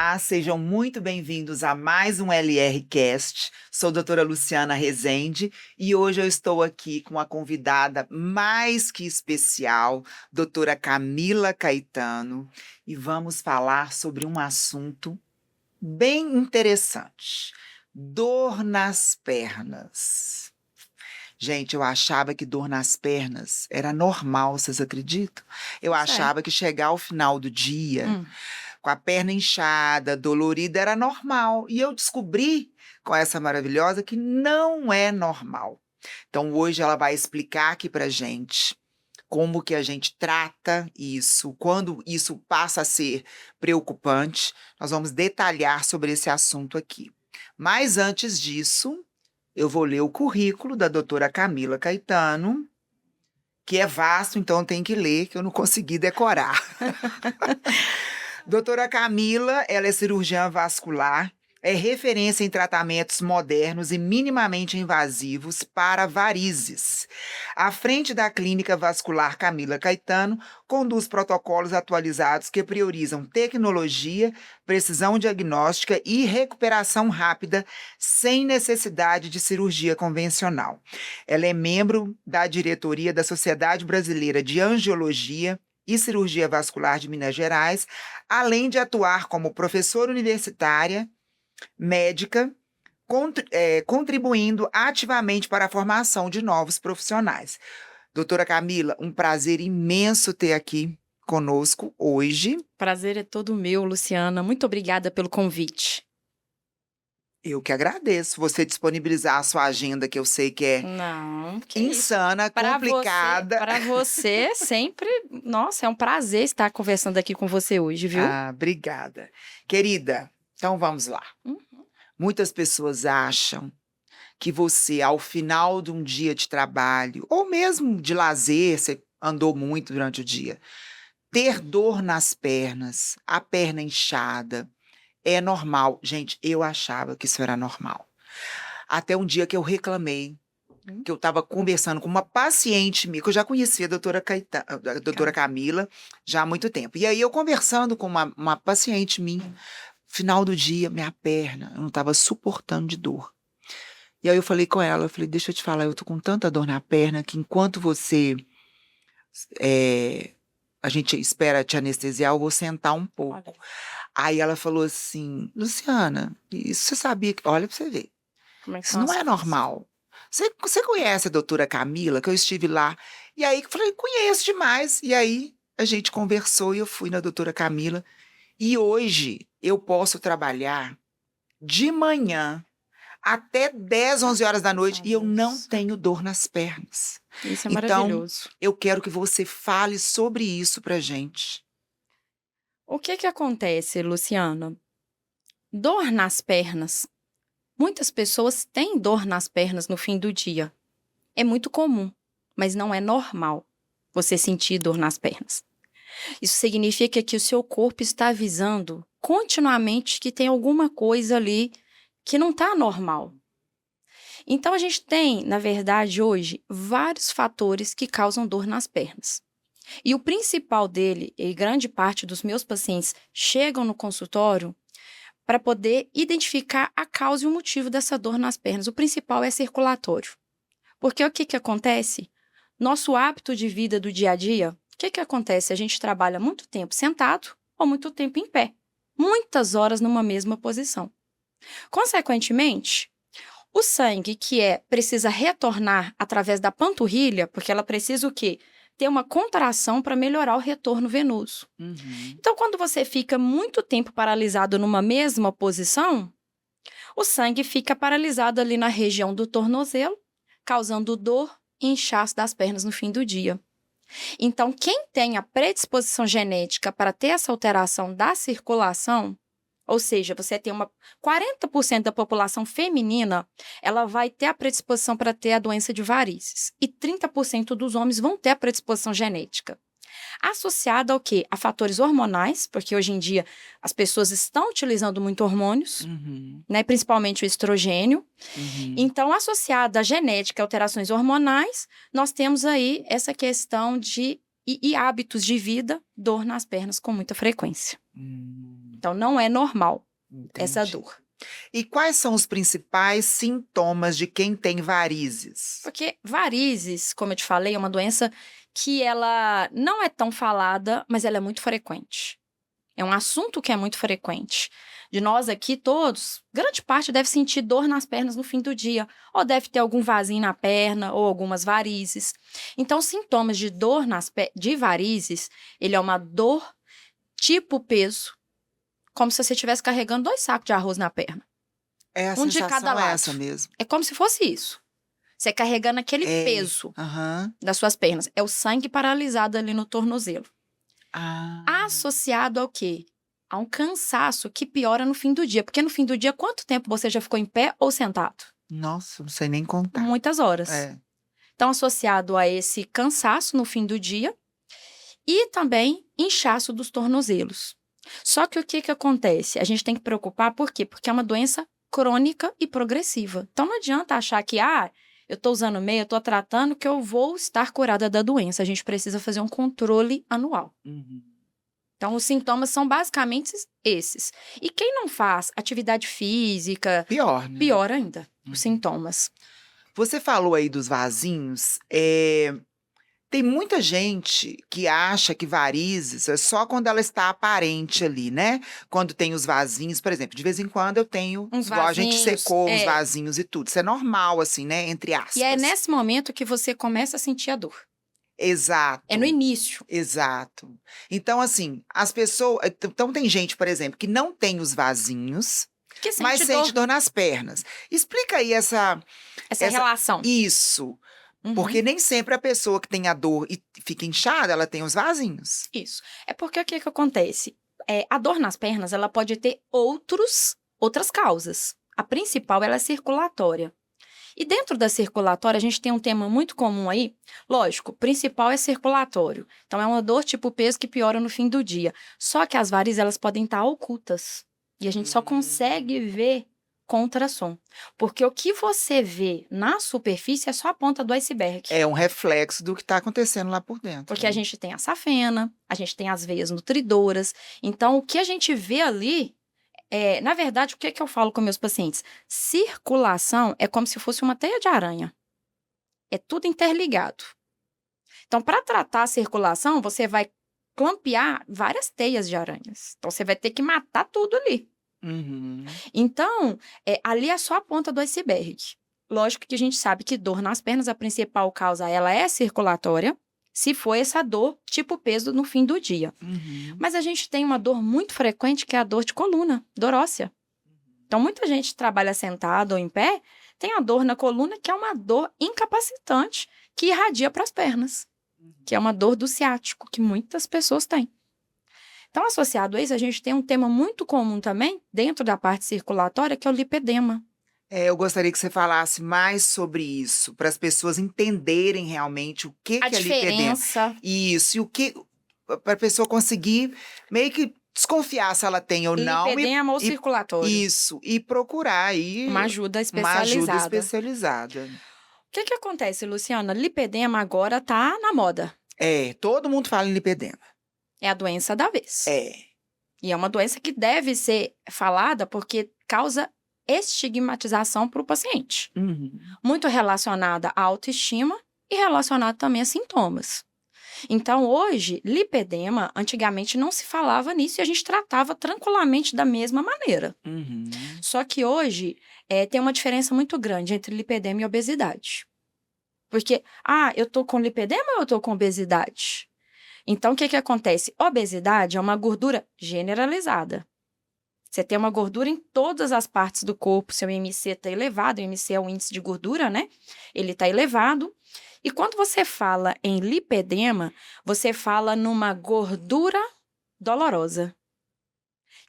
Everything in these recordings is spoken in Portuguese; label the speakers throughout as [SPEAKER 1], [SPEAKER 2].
[SPEAKER 1] Olá, sejam muito bem-vindos a mais um LR Cast. Sou a doutora Luciana Rezende e hoje eu estou aqui com uma convidada mais que especial, doutora Camila Caetano, e vamos falar sobre um assunto bem interessante: dor nas pernas. Gente, eu achava que dor nas pernas era normal, vocês acreditam? Eu
[SPEAKER 2] Pois é.
[SPEAKER 1] achava que chegar ao final do dia
[SPEAKER 2] Hum.
[SPEAKER 1] com a perna inchada, dolorida, era normal. E eu descobri com essa maravilhosa que não é normal. Então hoje ela vai explicar aqui pra gente como que a gente trata isso, quando isso passa a ser preocupante. Nós vamos detalhar sobre esse assunto aqui. Mas antes disso, eu vou ler o currículo da doutora Camila Caetano, que é vasto, então tem que ler, que eu não consegui decorar. Doutora Camila, ela é cirurgiã vascular, é referência em tratamentos modernos e minimamente invasivos para varizes. À frente da Clínica Vascular Camila Caetano, conduz protocolos atualizados que priorizam tecnologia, precisão diagnóstica e recuperação rápida, sem necessidade de cirurgia convencional. Ela é membro da diretoria da Sociedade Brasileira de Angiologia e Cirurgia Vascular de Minas Gerais, além de atuar como professora universitária, médica, contribuindo ativamente para a formação de novos profissionais. Doutora Camila, um prazer imenso ter aqui conosco hoje.
[SPEAKER 2] Prazer é todo meu, Luciana. Muito obrigada pelo convite.
[SPEAKER 1] Eu que agradeço você disponibilizar a sua agenda, que eu sei que é
[SPEAKER 2] Não, que
[SPEAKER 1] insana,
[SPEAKER 2] isso. Para
[SPEAKER 1] complicada.
[SPEAKER 2] você sempre, nossa, é um prazer estar conversando aqui com você hoje, viu?
[SPEAKER 1] Ah, obrigada. Querida, então vamos lá. Muitas pessoas acham que você, ao final de um dia de trabalho, ou mesmo de lazer, você andou muito durante o dia, ter dor nas pernas, a perna inchada, é normal. Gente, eu achava que isso era normal. Até um dia que eu reclamei, que eu estava conversando com uma paciente minha, que eu já conhecia a doutora Camila já há muito tempo. E aí eu conversando com uma paciente minha, final do dia, minha perna, eu não estava suportando de dor. E aí eu falei com ela, eu falei, deixa eu te falar, eu tô com tanta dor na perna que enquanto a gente espera te anestesiar, eu vou sentar um pouco.
[SPEAKER 2] Olha,
[SPEAKER 1] Aí ela falou assim, Luciana, isso você sabia que... Olha pra você ver,
[SPEAKER 2] como é que
[SPEAKER 1] isso
[SPEAKER 2] são
[SPEAKER 1] não
[SPEAKER 2] as
[SPEAKER 1] é
[SPEAKER 2] coisas.
[SPEAKER 1] normal. Você conhece a doutora Camila, que eu estive lá, e aí eu falei, conheço demais. E aí a gente conversou e eu fui na doutora Camila. E hoje eu posso trabalhar de manhã até 10, 11 horas da noite e eu não
[SPEAKER 2] Deus.
[SPEAKER 1] tenho dor nas pernas.
[SPEAKER 2] Isso é
[SPEAKER 1] Então,
[SPEAKER 2] maravilhoso.
[SPEAKER 1] eu quero que você fale sobre isso pra gente.
[SPEAKER 2] O que acontece, Luciana? Dor nas pernas. Muitas pessoas têm dor nas pernas no fim do dia. É muito comum, mas não é normal você sentir dor nas pernas. Isso significa que o seu corpo está avisando continuamente que tem alguma coisa ali que não está normal. Então, a gente tem, na verdade, hoje, vários fatores que causam dor nas pernas. E o principal dele, e grande parte dos meus pacientes chegam no consultório para poder identificar a causa e o motivo dessa dor nas pernas. O principal é circulatório. Porque o que acontece? Nosso hábito de vida do dia a dia, o que acontece? A gente trabalha muito tempo sentado ou muito tempo em pé. Muitas horas numa mesma posição. Consequentemente, o sangue precisa retornar através da panturrilha, porque ela precisa o quê? Ter uma contração para melhorar o retorno venoso. Então, quando você fica muito tempo paralisado numa mesma posição, o sangue fica paralisado ali na região do tornozelo, causando dor e inchaço das pernas no fim do dia. Então, quem tem a predisposição genética para ter essa alteração da circulação, ou seja, você tem 40% da população feminina, ela vai ter a predisposição para ter a doença de varizes. E 30% dos homens vão ter a predisposição genética. Associada ao quê? A fatores hormonais, porque hoje em dia as pessoas estão utilizando muito hormônios, né, principalmente o estrogênio. Então, associada à genética, alterações hormonais, nós temos aí essa questão de hábitos de vida, dor nas pernas com muita frequência. Então, não é normal essa
[SPEAKER 1] Entendi.
[SPEAKER 2] dor.
[SPEAKER 1] E quais são os principais sintomas de quem tem varizes?
[SPEAKER 2] Porque varizes, como eu te falei, é uma doença que ela não é tão falada, mas ela é muito frequente. É um assunto que é muito frequente. De nós aqui, todos, grande parte deve sentir dor nas pernas no fim do dia, ou deve ter algum vasinho na perna, ou algumas varizes. Então, sintomas de dor de varizes, ele é uma dor tipo peso, como se você estivesse carregando 2 sacos de arroz na perna.
[SPEAKER 1] É, a
[SPEAKER 2] Um de
[SPEAKER 1] sensação
[SPEAKER 2] cada
[SPEAKER 1] é
[SPEAKER 2] lado.
[SPEAKER 1] essa mesmo.
[SPEAKER 2] É como se fosse isso. Você carregando aquele
[SPEAKER 1] É.
[SPEAKER 2] peso
[SPEAKER 1] Aham.
[SPEAKER 2] das suas pernas. É o sangue paralisado ali no tornozelo.
[SPEAKER 1] Ah,
[SPEAKER 2] Associado ao quê? A um cansaço que piora no fim do dia. Porque no fim do dia, quanto tempo você já ficou em pé ou sentado?
[SPEAKER 1] nossa, não sei nem contar.
[SPEAKER 2] Muitas horas.
[SPEAKER 1] É.
[SPEAKER 2] Então, associado a esse cansaço no fim do dia e também inchaço dos tornozelos. Só que o que que acontece? A gente tem que preocupar, por quê? Porque é uma doença crônica e progressiva. Então, não adianta achar que, eu estou usando meia, eu estou tratando, que eu vou estar curada da doença. A gente precisa fazer um controle anual.
[SPEAKER 1] Uhum.
[SPEAKER 2] Então, os sintomas são basicamente esses. E quem não faz atividade física,
[SPEAKER 1] Pior, né?
[SPEAKER 2] pior ainda,
[SPEAKER 1] Uhum.
[SPEAKER 2] os sintomas.
[SPEAKER 1] Você falou aí dos vasinhos. Tem muita gente que acha que varizes é só quando ela está aparente ali, né? Quando tem os vasinhos, por exemplo, de vez em quando eu tenho,
[SPEAKER 2] Uns
[SPEAKER 1] igual a gente
[SPEAKER 2] vasinhos,
[SPEAKER 1] secou os
[SPEAKER 2] é.
[SPEAKER 1] vasinhos e tudo. Isso é normal, assim, né? Entre aspas.
[SPEAKER 2] E é nesse momento que você começa a sentir a dor.
[SPEAKER 1] Exato.
[SPEAKER 2] É no início.
[SPEAKER 1] Exato. Então, assim, as pessoas. Então, tem gente, por exemplo, que não tem os vasinhos,
[SPEAKER 2] Que sente
[SPEAKER 1] mas sente dor nas pernas. Explica aí
[SPEAKER 2] essa relação.
[SPEAKER 1] Isso.
[SPEAKER 2] Uhum.
[SPEAKER 1] Porque nem sempre a pessoa que tem a dor e fica inchada, ela tem os vasinhos.
[SPEAKER 2] Isso. É porque o que que acontece? A dor nas pernas, ela pode ter outras causas. A principal, ela é circulatória. E dentro da circulatória, a gente tem um tema muito comum aí. Lógico, o principal é circulatório. Então, é uma dor tipo peso que piora no fim do dia. Só que as varizes, elas podem estar ocultas. E a gente só consegue ver com ultrassom. Porque o que você vê na superfície é só a ponta do iceberg.
[SPEAKER 1] É um reflexo do que está acontecendo lá por dentro.
[SPEAKER 2] Porque a gente tem a safena, a gente tem as veias nutridoras. Então, o que a gente vê ali, na verdade, o que é que eu falo com meus pacientes? Circulação é como se fosse uma teia de aranha. É tudo interligado. Então, para tratar a circulação, você vai clampear várias teias de aranhas. Então, você vai ter que matar tudo ali.
[SPEAKER 1] Uhum.
[SPEAKER 2] Então, ali é só a ponta do iceberg. Lógico que a gente sabe que dor nas pernas, a principal causa, ela é circulatória, se for essa dor, tipo peso no fim do dia.
[SPEAKER 1] Uhum.
[SPEAKER 2] Mas a gente tem uma dor muito frequente, que é a dor de coluna, dor óssea. Então, muita gente trabalha sentado ou em pé, tem a dor na coluna, que é uma dor incapacitante, que irradia para as pernas, que é uma dor do ciático, que muitas pessoas têm. Então, associado a isso, a gente tem um tema muito comum também, dentro da parte circulatória, que é o lipedema.
[SPEAKER 1] Eu gostaria que você falasse mais sobre isso, para as pessoas entenderem realmente o que
[SPEAKER 2] A
[SPEAKER 1] que é lipedema.
[SPEAKER 2] diferença.
[SPEAKER 1] Isso, e o que. Para a pessoa conseguir meio que desconfiar se ela tem ou não.
[SPEAKER 2] Lipedema ou
[SPEAKER 1] e-
[SPEAKER 2] circulatório.
[SPEAKER 1] Isso, e procurar aí
[SPEAKER 2] Uma ajuda
[SPEAKER 1] uma ajuda
[SPEAKER 2] especializada.
[SPEAKER 1] especializada.
[SPEAKER 2] O que acontece, Luciana? Lipedema agora tá na moda.
[SPEAKER 1] Todo mundo fala em lipedema.
[SPEAKER 2] É a doença da vez.
[SPEAKER 1] É.
[SPEAKER 2] E é uma doença que deve ser falada porque causa estigmatização para o paciente.
[SPEAKER 1] Uhum.
[SPEAKER 2] Muito relacionada à autoestima e relacionada também a sintomas. Então, hoje, lipedema, antigamente não se falava nisso e a gente tratava tranquilamente da mesma maneira.
[SPEAKER 1] Uhum.
[SPEAKER 2] Só que hoje tem uma diferença muito grande entre lipedema e obesidade. Porque, eu tô com lipedema ou eu tô com obesidade? Então, o que acontece? Obesidade é uma gordura generalizada. Você tem uma gordura em todas as partes do corpo, seu IMC está elevado, o IMC é o índice de gordura, né? Ele está elevado. E quando você fala em lipedema, você fala numa gordura dolorosa.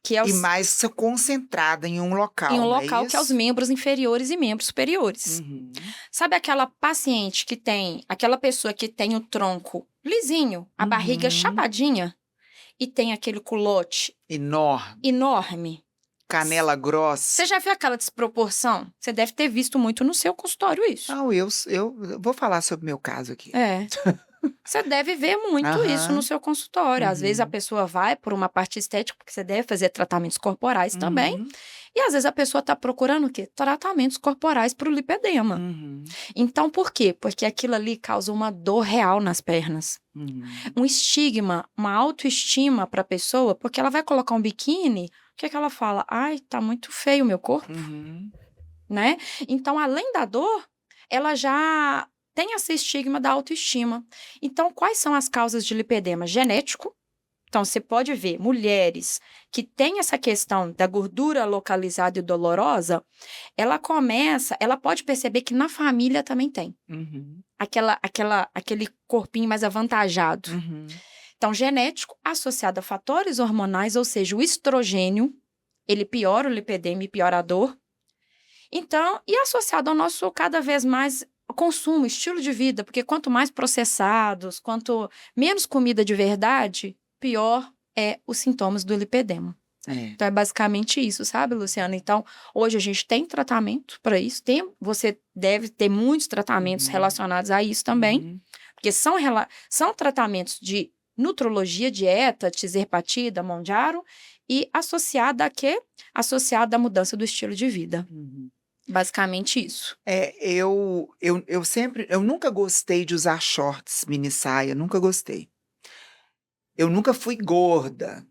[SPEAKER 2] Que é
[SPEAKER 1] E mais concentrada em um local.
[SPEAKER 2] em um
[SPEAKER 1] não é
[SPEAKER 2] local que é os
[SPEAKER 1] isso?
[SPEAKER 2] membros inferiores e membros superiores.
[SPEAKER 1] Uhum.
[SPEAKER 2] Sabe aquela paciente que tem, aquela pessoa que tem o tronco lisinho, a barriga
[SPEAKER 1] Uhum.
[SPEAKER 2] chapadinha e tem aquele culote
[SPEAKER 1] Enorme.
[SPEAKER 2] enorme?
[SPEAKER 1] Canela grossa.
[SPEAKER 2] Você já viu aquela desproporção? Você deve ter visto muito no seu consultório isso.
[SPEAKER 1] Não, eu vou falar sobre o meu caso aqui.
[SPEAKER 2] Você deve ver muito isso no seu consultório. Às vezes a pessoa vai por uma parte estética, porque você deve fazer tratamentos corporais também.
[SPEAKER 1] Uhum.
[SPEAKER 2] E às vezes a pessoa está procurando o quê? Tratamentos corporais para o lipedema.
[SPEAKER 1] Uhum.
[SPEAKER 2] Então, por quê? Porque aquilo ali causa uma dor real nas pernas.
[SPEAKER 1] Uhum.
[SPEAKER 2] Um estigma, uma autoestima para a pessoa, porque ela vai colocar um biquíni, o que é que ela fala? Ai, tá muito feio o meu corpo,
[SPEAKER 1] Uhum.
[SPEAKER 2] né? Então, além da dor, ela já tem esse estigma da autoestima. Então, quais são as causas de lipedema? Genético. Então, você pode ver mulheres que têm essa questão da gordura localizada e dolorosa, ela pode perceber que na família também tem.
[SPEAKER 1] Uhum.
[SPEAKER 2] Aquele corpinho mais avantajado.
[SPEAKER 1] Uhum.
[SPEAKER 2] Então, genético associado a fatores hormonais, ou seja, o estrogênio, ele piora o lipedema e piora a dor. Então, e associado ao nosso cada vez mais consumo, estilo de vida, porque quanto mais processados, quanto menos comida de verdade, pior é os sintomas do lipedema.
[SPEAKER 1] É.
[SPEAKER 2] Então, é basicamente isso, sabe, Luciana? Então, hoje a gente tem tratamento para isso. Você deve ter muitos tratamentos relacionados a isso também,
[SPEAKER 1] Uhum.
[SPEAKER 2] porque são tratamentos de nutrologia, dieta, tizerpatida, Monjaro, e associada a quê? Associada à mudança do estilo de vida.
[SPEAKER 1] Uhum.
[SPEAKER 2] Basicamente isso.
[SPEAKER 1] Eu nunca gostei de usar shorts, mini saia, nunca gostei. Eu nunca fui gorda,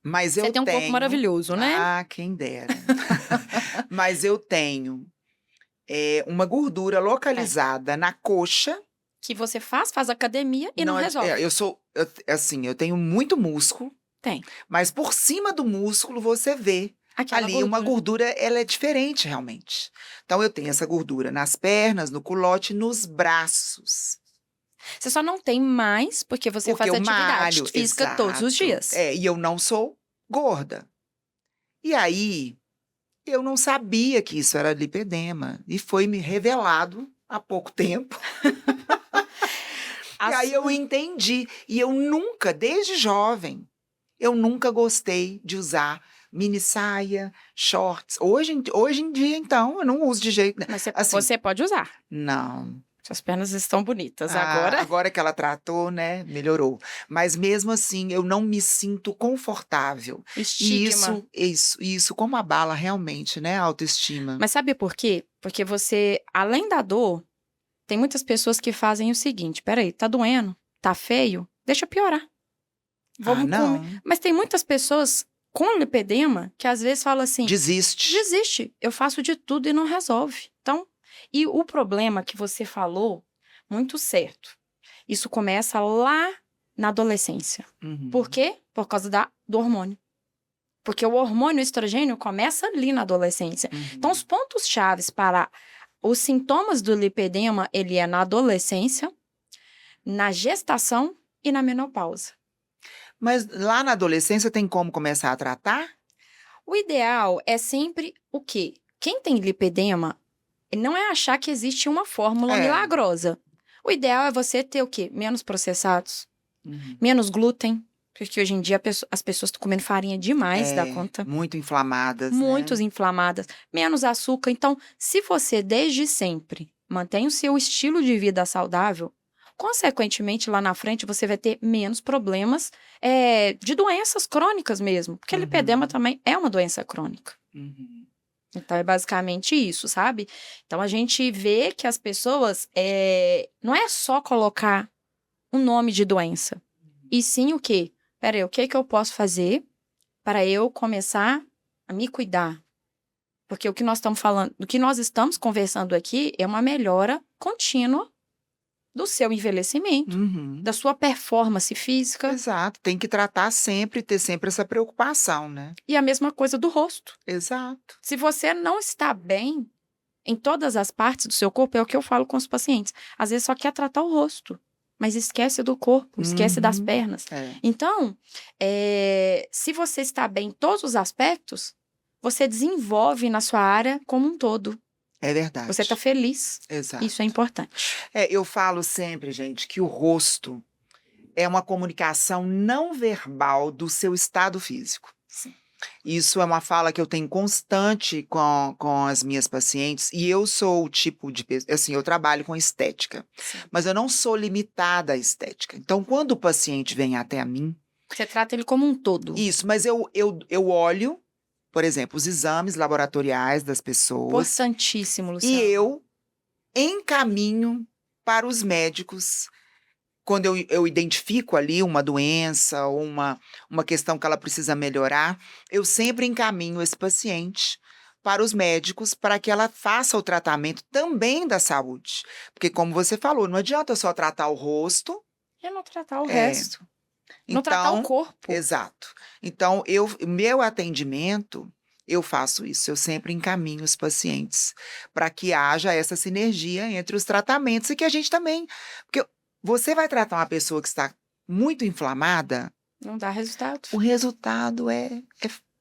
[SPEAKER 1] mas
[SPEAKER 2] Você
[SPEAKER 1] eu
[SPEAKER 2] tem um corpo
[SPEAKER 1] tenho.
[SPEAKER 2] maravilhoso, né?
[SPEAKER 1] Ah, quem dera. Mas eu tenho uma gordura localizada na coxa.
[SPEAKER 2] Que você faz academia e não resolve.
[SPEAKER 1] Eu tenho muito músculo,
[SPEAKER 2] Tem.
[SPEAKER 1] mas por cima do músculo você vê
[SPEAKER 2] Aquela
[SPEAKER 1] ali uma
[SPEAKER 2] gordura.
[SPEAKER 1] gordura, ela é diferente realmente. Então eu tenho essa gordura nas pernas, no culote, nos braços.
[SPEAKER 2] Você só não tem mais porque você
[SPEAKER 1] Porque
[SPEAKER 2] faz
[SPEAKER 1] eu
[SPEAKER 2] atividade
[SPEAKER 1] malho,
[SPEAKER 2] física todos os
[SPEAKER 1] exato.
[SPEAKER 2] dias.
[SPEAKER 1] E eu não sou gorda. E aí, eu não sabia que isso era lipedema. E foi me revelado há pouco tempo. E aí eu entendi. E eu nunca, desde jovem, eu nunca gostei de usar mini saia, shorts. Hoje em dia, então, eu não uso de jeito nenhum.
[SPEAKER 2] Mas
[SPEAKER 1] Assim,
[SPEAKER 2] você pode usar.
[SPEAKER 1] não.
[SPEAKER 2] Suas pernas estão bonitas agora.
[SPEAKER 1] Agora que ela tratou, né, melhorou. Mas mesmo assim, eu não me sinto confortável. E
[SPEAKER 2] Estigma.
[SPEAKER 1] isso como abala realmente, né, a autoestima.
[SPEAKER 2] Mas sabe por quê? Porque você, além da dor, tem muitas pessoas que fazem o seguinte: peraí, tá doendo? Tá feio? Deixa piorar. Vamos
[SPEAKER 1] não.
[SPEAKER 2] comer. Mas tem muitas pessoas com lipedema que às vezes falam assim: desiste, eu faço de tudo e não resolve. Então, e o problema que você falou, muito certo, isso começa lá na adolescência.
[SPEAKER 1] Uhum.
[SPEAKER 2] Por quê? Por causa do hormônio. Porque o hormônio estrogênio começa ali na adolescência.
[SPEAKER 1] Uhum.
[SPEAKER 2] Então, os pontos chaves para os sintomas do lipedema, ele é na adolescência, na gestação e na menopausa.
[SPEAKER 1] Mas lá na adolescência tem como começar a tratar?
[SPEAKER 2] O ideal é sempre o quê? Quem tem lipedema não é achar que existe uma fórmula milagrosa. O ideal é você ter o quê? Menos processados, menos glúten, porque hoje em dia as pessoas estão comendo farinha demais da conta.
[SPEAKER 1] Muito inflamadas,
[SPEAKER 2] Muitos
[SPEAKER 1] né?
[SPEAKER 2] inflamadas, menos açúcar. Então, se você desde sempre mantém o seu estilo de vida saudável, consequentemente, lá na frente, você vai ter menos problemas de doenças crônicas mesmo. Porque lipedema também é uma doença crônica.
[SPEAKER 1] Uhum.
[SPEAKER 2] Então, é basicamente isso, sabe? Então, a gente vê que as pessoas... não é só colocar um nome de doença. E sim o quê? Peraí, o que eu posso fazer para eu começar a me cuidar? Porque o que nós estamos falando, o que nós estamos conversando aqui é uma melhora contínua do seu envelhecimento, da sua performance física.
[SPEAKER 1] Exato, tem que tratar sempre, ter sempre essa preocupação, né?
[SPEAKER 2] E a mesma coisa do rosto.
[SPEAKER 1] Exato.
[SPEAKER 2] Se você não está bem em todas as partes do seu corpo, é o que eu falo com os pacientes. Às vezes só quer tratar o rosto, mas esquece do corpo, esquece das pernas. Então, se você está bem em todos os aspectos, você desenvolve na sua área como um todo.
[SPEAKER 1] É verdade.
[SPEAKER 2] Você está feliz.
[SPEAKER 1] Exato.
[SPEAKER 2] Isso é importante.
[SPEAKER 1] Eu falo sempre, gente, que o rosto é uma comunicação não verbal do seu estado físico.
[SPEAKER 2] Sim.
[SPEAKER 1] Isso é uma fala que eu tenho constante com as minhas pacientes, e eu sou o tipo de pessoa, assim, eu trabalho com estética,
[SPEAKER 2] Sim.
[SPEAKER 1] mas eu não sou limitada à estética. Então, quando o paciente vem até a mim,
[SPEAKER 2] Você trata ele como um todo.
[SPEAKER 1] isso, mas eu olho, por exemplo, os exames laboratoriais das pessoas
[SPEAKER 2] Importantíssimo,
[SPEAKER 1] e
[SPEAKER 2] Luciana.
[SPEAKER 1] eu encaminho para os médicos. Quando eu identifico ali uma doença ou uma questão que ela precisa melhorar, eu sempre encaminho esse paciente para os médicos para que ela faça o tratamento também da saúde. Porque, como você falou, não adianta eu só tratar o rosto.
[SPEAKER 2] E não tratar o
[SPEAKER 1] É,
[SPEAKER 2] resto. Não tratar o
[SPEAKER 1] então,
[SPEAKER 2] corpo.
[SPEAKER 1] exato. Então, meu atendimento, eu faço isso. Eu sempre encaminho os pacientes para que haja essa sinergia entre os tratamentos e que a gente também. Porque você vai tratar uma pessoa que está muito inflamada,
[SPEAKER 2] Não dá resultado.
[SPEAKER 1] o resultado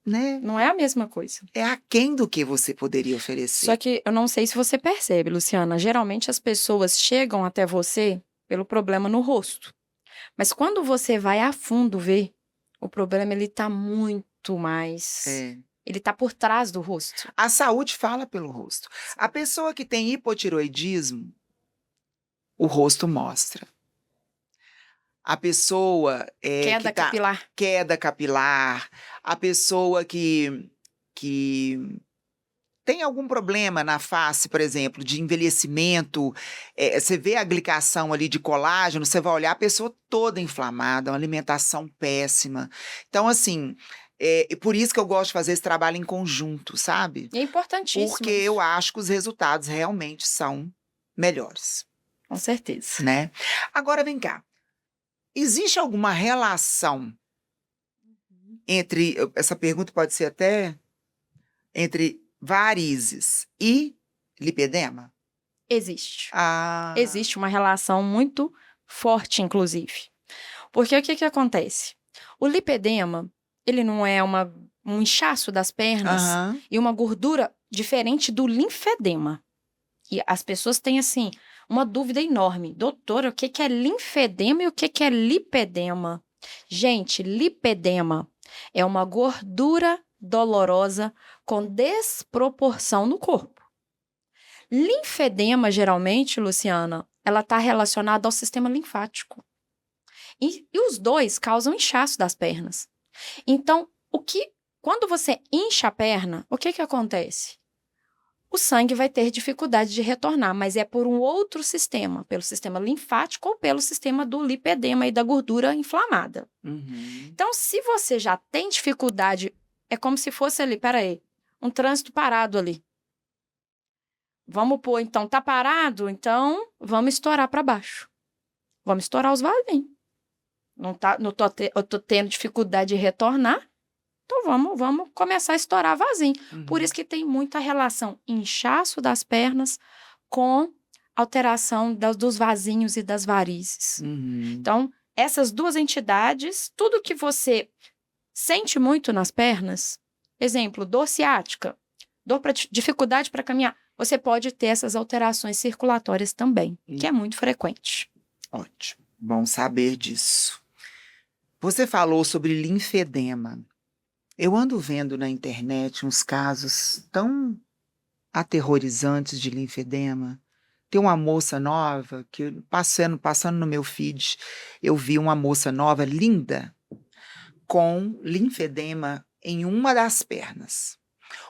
[SPEAKER 1] né,
[SPEAKER 2] Não é a mesma coisa.
[SPEAKER 1] é aquém do que você poderia
[SPEAKER 2] Só
[SPEAKER 1] oferecer.
[SPEAKER 2] que eu não sei se você percebe, Luciana. Geralmente as pessoas chegam até você pelo problema no rosto. Mas quando você vai a fundo ver, o problema ele tá muito mais.
[SPEAKER 1] É.
[SPEAKER 2] Ele tá por trás do rosto.
[SPEAKER 1] A saúde fala pelo rosto. A pessoa que tem hipotiroidismo, o rosto mostra. A pessoa que
[SPEAKER 2] Queda
[SPEAKER 1] tá
[SPEAKER 2] capilar.
[SPEAKER 1] queda capilar, a pessoa que tem algum problema na face, por exemplo, de envelhecimento, você vê a glicação ali de colágeno, você vai olhar a pessoa toda inflamada, uma alimentação péssima. Então, assim, e por isso que eu gosto de fazer esse trabalho em conjunto, sabe?
[SPEAKER 2] E é importantíssimo
[SPEAKER 1] Porque
[SPEAKER 2] isso.
[SPEAKER 1] eu acho que os resultados realmente são melhores,
[SPEAKER 2] Com certeza.
[SPEAKER 1] né? Agora vem cá. Existe alguma relação entre, essa pergunta pode ser até, entre varizes e lipedema?
[SPEAKER 2] Existe.
[SPEAKER 1] Ah,
[SPEAKER 2] Existe uma relação muito forte, inclusive. Porque o que que acontece? O lipedema, ele não é um inchaço das pernas
[SPEAKER 1] aham,
[SPEAKER 2] e uma gordura diferente do linfedema. E as pessoas têm, assim, uma dúvida enorme. Doutora, o que que é linfedema e o que que é lipedema? Gente, lipedema é uma gordura dolorosa com desproporção no corpo. Linfedema, geralmente, Luciana, ela está relacionada ao sistema linfático. E os dois causam inchaço das pernas. Então, quando você incha a perna, o que que acontece? O sangue vai ter dificuldade de retornar, mas é por um outro sistema, pelo sistema linfático ou pelo sistema do lipedema e da gordura inflamada.
[SPEAKER 1] uhum,
[SPEAKER 2] Então, se você já tem dificuldade, é como se fosse ali, peraí, um trânsito parado ali. Vamos pôr, então, tá parado? Então, vamos estourar para baixo. Vamos estourar os vasinhos. Eu tô tendo dificuldade de retornar, então vamos começar a estourar vasinho. Por
[SPEAKER 1] uhum,
[SPEAKER 2] isso que tem muita relação inchaço das pernas com alteração dos vasinhos e das varizes.
[SPEAKER 1] uhum.
[SPEAKER 2] Então, essas duas entidades, tudo que você sente muito nas pernas, exemplo, dor ciática, dificuldade para caminhar, você pode ter essas alterações circulatórias também, que é muito frequente.
[SPEAKER 1] Ótimo, bom saber disso. Você falou sobre linfedema. Eu ando vendo na internet uns casos tão aterrorizantes de linfedema. Tem uma moça nova que passando no meu feed, eu vi uma moça nova linda com linfedema em uma das pernas.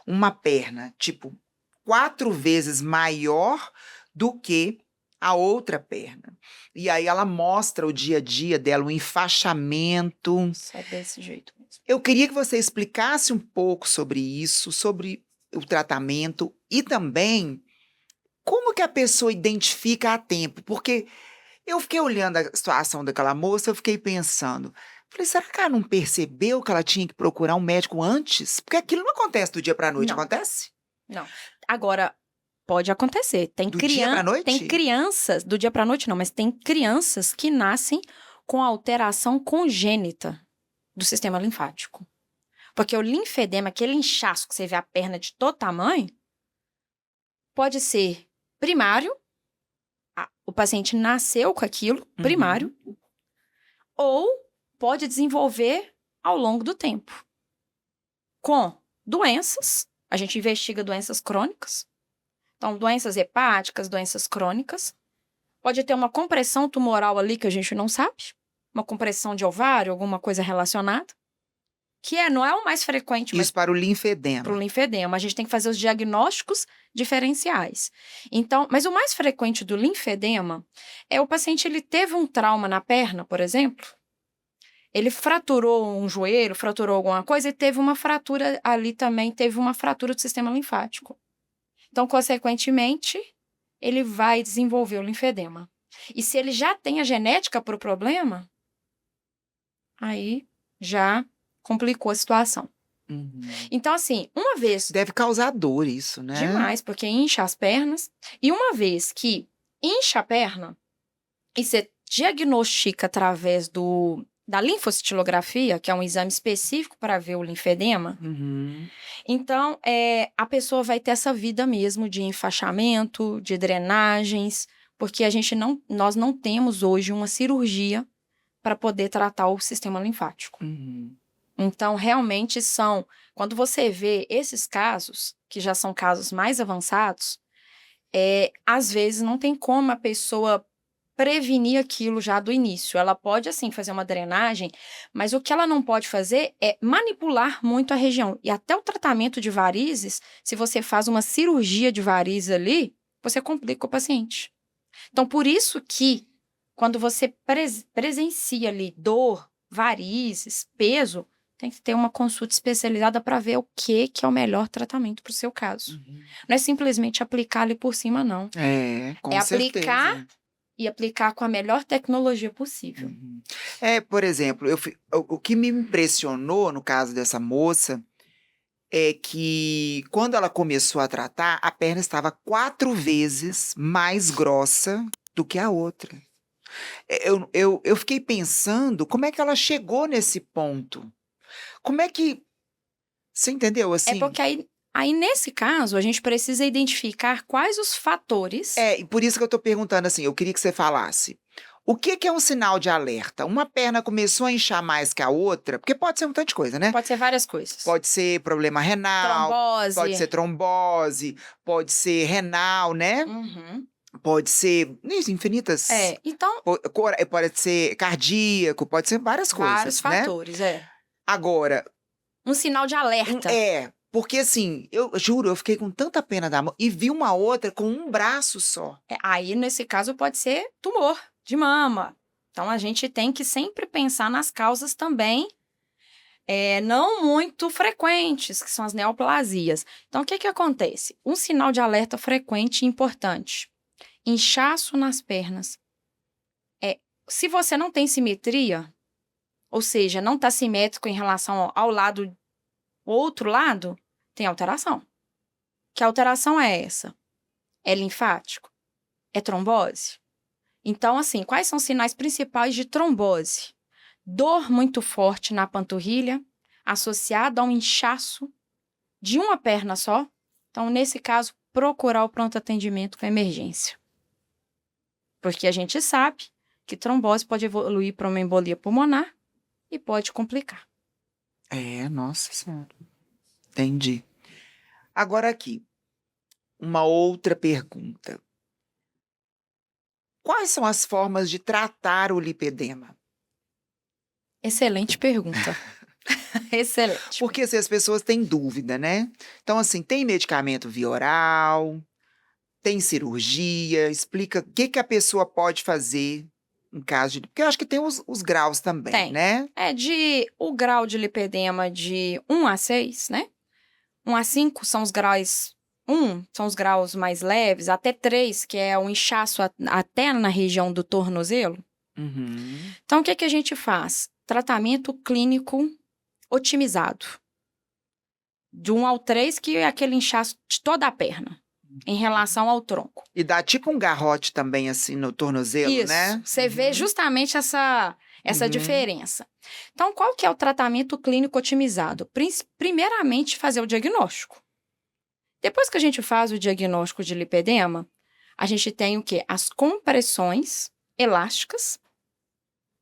[SPEAKER 1] Uma perna, tipo, 4 vezes maior do que a outra perna. E aí ela mostra o dia a dia dela, o enfaixamento.
[SPEAKER 2] Isso é desse jeito mesmo.
[SPEAKER 1] Eu queria que você explicasse um pouco sobre isso, sobre o tratamento e também como que a pessoa identifica a tempo, porque eu fiquei olhando a situação daquela moça, eu fiquei pensando, falei, será que ela não percebeu que ela tinha que procurar um médico antes? Porque aquilo não acontece do dia para a noite,
[SPEAKER 2] Não.
[SPEAKER 1] acontece?
[SPEAKER 2] Não. Agora, pode acontecer.
[SPEAKER 1] Do dia pra noite?
[SPEAKER 2] Tem crianças, do dia para noite não, mas tem crianças que nascem com alteração congênita do sistema linfático. Porque o linfedema, aquele inchaço que você vê a perna de todo tamanho, pode ser primário, o paciente nasceu com aquilo, primário, ou pode desenvolver ao longo do tempo. com doenças, a gente investiga doenças crônicas, então doenças hepáticas, doenças crônicas, pode ter uma compressão tumoral ali que a gente não sabe, uma compressão de ovário, alguma coisa relacionada, não é o mais frequente, mas
[SPEAKER 1] Isso para o
[SPEAKER 2] para o
[SPEAKER 1] linfedema.
[SPEAKER 2] linfedema, a gente tem que fazer os diagnósticos diferenciais. Então, mas o mais frequente do linfedema é o paciente, ele teve um trauma na perna, por exemplo, ele fraturou um joelho, fraturou alguma coisa e teve uma fratura ali também, teve uma fratura do sistema linfático. Então, consequentemente, ele vai desenvolver o linfedema. E se ele já tem a genética para o problema, aí já complicou a situação.
[SPEAKER 1] Uhum.
[SPEAKER 2] Então, assim, uma vez...
[SPEAKER 1] Deve causar dor isso, né?
[SPEAKER 2] Demais, porque incha as pernas. E uma vez que incha a perna, e você diagnostica através da linfocintilografia, que é um exame específico para ver o linfedema,
[SPEAKER 1] Uhum.
[SPEAKER 2] então a pessoa vai ter essa vida mesmo de enfaixamento, de drenagens, porque nós não temos hoje uma cirurgia para poder tratar o sistema linfático.
[SPEAKER 1] Uhum.
[SPEAKER 2] Então, realmente quando você vê esses casos, que já são casos mais avançados, às vezes não tem como a pessoa prevenir aquilo já do início. Ela pode, assim, fazer uma drenagem, mas o que ela não pode fazer é manipular muito a região. E até o tratamento de varizes, se você faz uma cirurgia de varizes ali, você complica o paciente. Então, por isso que, quando você presencia ali dor, varizes, peso, tem que ter uma consulta especializada para ver o que é o melhor tratamento para o seu caso.
[SPEAKER 1] Uhum.
[SPEAKER 2] Não é simplesmente aplicar ali por cima, não.
[SPEAKER 1] Com
[SPEAKER 2] É
[SPEAKER 1] certeza.
[SPEAKER 2] aplicar e aplicar com a melhor tecnologia possível.
[SPEAKER 1] Uhum. Por exemplo, o que me impressionou no caso dessa moça é que quando ela começou a tratar, a perna estava 4 vezes mais grossa do que a outra. Eu fiquei pensando como é que ela chegou nesse ponto. Como é que você entendeu,
[SPEAKER 2] É
[SPEAKER 1] assim?
[SPEAKER 2] porque aí, nesse caso, a gente precisa identificar quais os fatores.
[SPEAKER 1] E por isso que eu tô perguntando, assim, eu queria que você falasse. O que é um sinal de alerta? Uma perna começou a inchar mais que a outra, porque pode ser um tanto de coisa, né?
[SPEAKER 2] Pode ser várias coisas.
[SPEAKER 1] Pode ser problema renal,
[SPEAKER 2] Trombose.
[SPEAKER 1] pode ser trombose, pode ser renal, né?
[SPEAKER 2] Uhum.
[SPEAKER 1] Pode ser infinitas.
[SPEAKER 2] Então,
[SPEAKER 1] Pode ser cardíaco, pode ser várias
[SPEAKER 2] vários
[SPEAKER 1] coisas, né?
[SPEAKER 2] fatores,
[SPEAKER 1] Agora,
[SPEAKER 2] Um sinal de alerta.
[SPEAKER 1] porque assim, eu juro, eu fiquei com tanta pena da mão e vi uma outra com um braço só.
[SPEAKER 2] Aí, nesse caso, pode ser tumor de mama. Então, a gente tem que sempre pensar nas causas também, não muito frequentes, que são as neoplasias. Então, o que acontece? Um sinal de alerta frequente e importante. Inchaço nas pernas. Se você não tem simetria, ou seja, não está simétrico em relação ao outro lado, tem alteração. Que alteração é essa? É linfático? É trombose? Então, assim, quais são os sinais principais de trombose? Dor muito forte na panturrilha, associada a um inchaço de uma perna só. Então, nesse caso, procurar o pronto atendimento com emergência. Porque a gente sabe que trombose pode evoluir para uma embolia pulmonar e pode complicar.
[SPEAKER 1] Nossa Senhora. Entendi. Agora aqui, uma outra pergunta. Quais são as formas de tratar o lipedema?
[SPEAKER 2] Excelente pergunta. Excelente.
[SPEAKER 1] Porque se as pessoas têm dúvida, né? Então, assim, tem medicamento via oral, tem cirurgia, explica o que a pessoa pode fazer em caso de... Porque eu acho que tem os graus também,
[SPEAKER 2] Tem.
[SPEAKER 1] né?
[SPEAKER 2] O grau de lipedema de 1 a 6, né? 1 a 5 são os graus... 1 são os graus mais leves, até 3, que é o inchaço até na região do tornozelo.
[SPEAKER 1] Uhum.
[SPEAKER 2] Então, o que a gente faz? Tratamento clínico otimizado. De 1 ao 3, que é aquele inchaço de toda a perna, em relação ao tronco.
[SPEAKER 1] E dá tipo um garrote também, assim, no tornozelo,
[SPEAKER 2] Isso,
[SPEAKER 1] né?
[SPEAKER 2] você vê justamente essa diferença. Então, qual que é o tratamento clínico otimizado? Primeiramente, fazer o diagnóstico. Depois que a gente faz o diagnóstico de lipedema, a gente tem o quê? As compressões elásticas,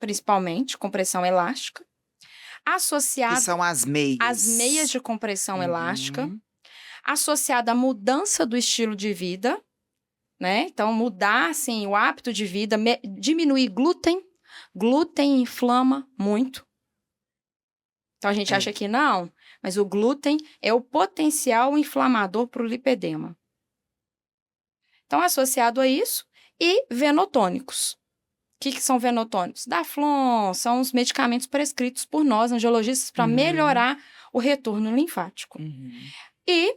[SPEAKER 2] principalmente compressão elástica.
[SPEAKER 1] Que
[SPEAKER 2] associado
[SPEAKER 1] são as meias.
[SPEAKER 2] às meias de compressão elástica,
[SPEAKER 1] Uhum.
[SPEAKER 2] associado à mudança do estilo de vida, né? Então, mudar, assim, o hábito de vida, diminuir glúten. Glúten inflama muito. Então, a gente acha
[SPEAKER 1] É.
[SPEAKER 2] que não, mas o glúten é o potencial inflamador para o lipedema. Então, associado a isso, e venotônicos. O que são venotônicos? Daflon, são os medicamentos prescritos por nós, angiologistas, para
[SPEAKER 1] Uhum.
[SPEAKER 2] melhorar o retorno linfático.
[SPEAKER 1] Uhum.
[SPEAKER 2] E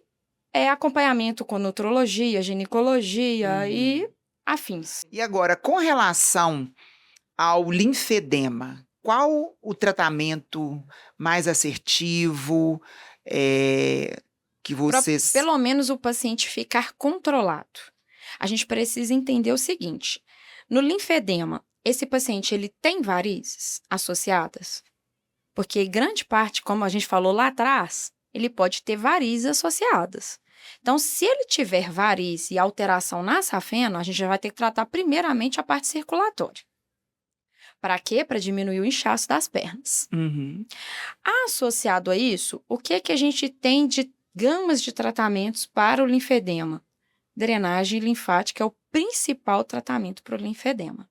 [SPEAKER 2] acompanhamento com nutrologia, ginecologia e
[SPEAKER 1] Uhum.
[SPEAKER 2] afins.
[SPEAKER 1] E agora, com relação ao linfedema, qual o tratamento mais assertivo, que
[SPEAKER 2] Para
[SPEAKER 1] vocês...
[SPEAKER 2] pelo menos o paciente ficar controlado. A gente precisa entender o seguinte: no linfedema, esse paciente ele tem varizes associadas? Porque grande parte, como a gente falou lá atrás, ele pode ter varizes associadas. Então, se ele tiver varize e alteração na safena, a gente já vai ter que tratar primeiramente a parte circulatória. Para quê? Para diminuir o inchaço das pernas.
[SPEAKER 1] Uhum.
[SPEAKER 2] Associado a isso, o que a gente tem de gamas de tratamentos para o linfedema? Drenagem linfática é o principal tratamento para o linfedema.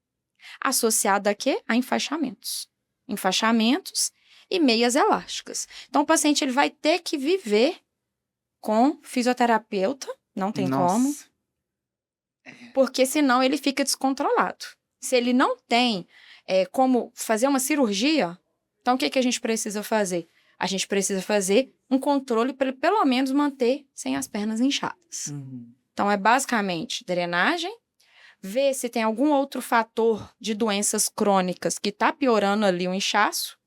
[SPEAKER 2] Associado a quê? A enfaixamentos. Enfaixamentos e meias elásticas. Então, o paciente ele vai ter que viver com fisioterapeuta, não tem como,
[SPEAKER 1] Nossa.
[SPEAKER 2] porque senão ele fica descontrolado. Se ele não tem como fazer uma cirurgia, então o que a gente precisa fazer? A gente precisa fazer um controle para ele pelo menos manter sem as pernas inchadas.
[SPEAKER 1] Uhum.
[SPEAKER 2] Então, é basicamente drenagem, ver se tem algum outro fator de doenças crônicas que está piorando ali o inchaço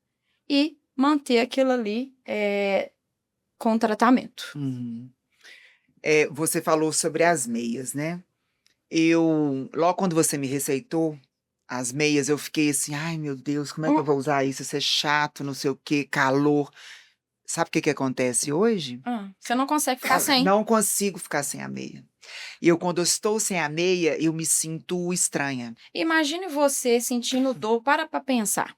[SPEAKER 2] e manter aquilo ali com tratamento.
[SPEAKER 1] Uhum. Você falou sobre as meias, né? Logo quando você me receitou as meias, eu fiquei assim, ai meu Deus, como é que eu vou usar isso? Isso é chato, não sei o quê, calor. Sabe o que acontece hoje?
[SPEAKER 2] Você não consegue ficar sem.
[SPEAKER 1] Não consigo ficar sem a meia. E quando eu estou sem a meia, eu me sinto estranha.
[SPEAKER 2] Imagine você sentindo dor, para pensar.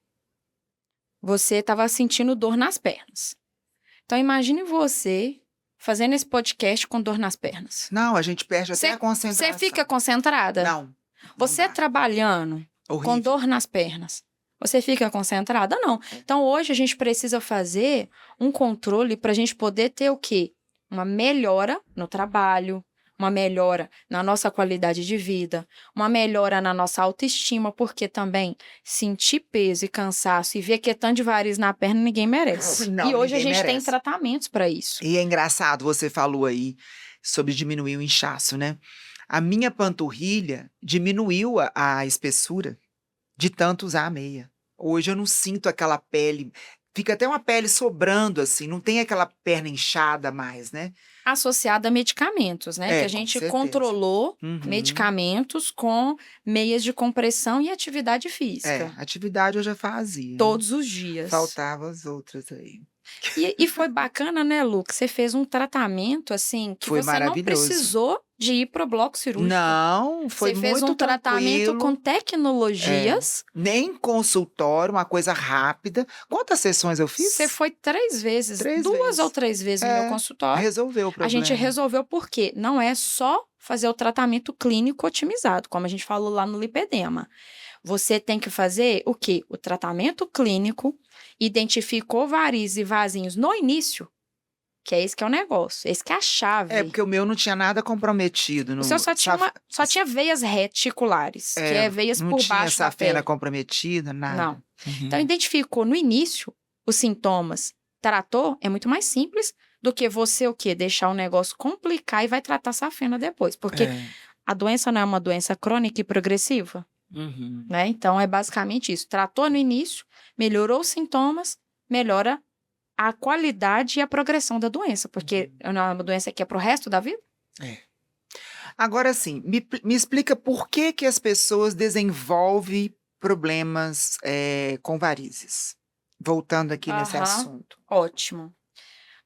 [SPEAKER 2] Você estava sentindo dor nas pernas. Então, imagine você fazendo esse podcast com dor nas pernas.
[SPEAKER 1] Não, a gente perde até a concentração.
[SPEAKER 2] Você fica concentrada?
[SPEAKER 1] Não.
[SPEAKER 2] Você trabalhando
[SPEAKER 1] Horrível.
[SPEAKER 2] com dor nas pernas, você fica concentrada? Não. Então, hoje a gente precisa fazer um controle para a gente poder ter o quê? Uma melhora no trabalho, uma melhora na nossa qualidade de vida, uma melhora na nossa autoestima, porque também sentir peso e cansaço e ver que é tanto de variz na perna, ninguém merece.
[SPEAKER 1] Não,
[SPEAKER 2] e hoje a
[SPEAKER 1] ninguém
[SPEAKER 2] gente tem
[SPEAKER 1] merece.
[SPEAKER 2] tratamentos para isso.
[SPEAKER 1] E é engraçado, você falou aí sobre diminuir o inchaço, né? A minha panturrilha diminuiu a espessura de tanto usar a meia. Hoje eu não sinto aquela pele, fica até uma pele sobrando assim, não tem aquela perna inchada mais, né?
[SPEAKER 2] Associada a medicamentos, né? Que a
[SPEAKER 1] com
[SPEAKER 2] gente
[SPEAKER 1] certeza.
[SPEAKER 2] controlou
[SPEAKER 1] Uhum.
[SPEAKER 2] medicamentos com meias de compressão e atividade física.
[SPEAKER 1] Atividade eu já fazia.
[SPEAKER 2] Todos os dias.
[SPEAKER 1] Faltavam as outras aí.
[SPEAKER 2] E foi bacana, né, Lu? Que você fez um tratamento, assim, que
[SPEAKER 1] Foi
[SPEAKER 2] você não
[SPEAKER 1] maravilhoso.
[SPEAKER 2] precisou de ir pro bloco cirúrgico.
[SPEAKER 1] Não, foi
[SPEAKER 2] Você fez
[SPEAKER 1] muito
[SPEAKER 2] um tratamento
[SPEAKER 1] tranquilo.
[SPEAKER 2] com tecnologias.
[SPEAKER 1] Nem consultório, uma coisa rápida. Quantas sessões eu fiz?
[SPEAKER 2] Você foi 3 vezes,
[SPEAKER 1] 3
[SPEAKER 2] 2
[SPEAKER 1] vezes.
[SPEAKER 2] ou 3 vezes no meu consultório.
[SPEAKER 1] Resolveu o
[SPEAKER 2] A
[SPEAKER 1] problema.
[SPEAKER 2] gente resolveu porque não é só fazer o tratamento clínico otimizado, como a gente falou lá no lipedema. Você tem que fazer o quê? O tratamento clínico, identificou varizes e vasinhos no início, que é esse que é o negócio, esse que é a chave.
[SPEAKER 1] Porque o meu não tinha nada comprometido.
[SPEAKER 2] O seu só tinha veias reticulares, que é veias
[SPEAKER 1] não
[SPEAKER 2] por
[SPEAKER 1] tinha
[SPEAKER 2] baixo da
[SPEAKER 1] safena
[SPEAKER 2] pele.
[SPEAKER 1] comprometida, nada.
[SPEAKER 2] Não.
[SPEAKER 1] Uhum.
[SPEAKER 2] Então, identificou no início os sintomas, tratou, é muito mais simples do que você o quê? Deixar o negócio complicar e vai tratar safena depois. Porque a doença não é uma doença crônica e progressiva.
[SPEAKER 1] Uhum.
[SPEAKER 2] Né? Então, é basicamente isso. Tratou no início, melhorou os sintomas, melhora a qualidade e a progressão da doença, porque é uma doença que é pro resto da vida.
[SPEAKER 1] Agora, sim, me explica por que as pessoas desenvolvem problemas com varizes. Voltando aqui nesse assunto.
[SPEAKER 2] Ótimo.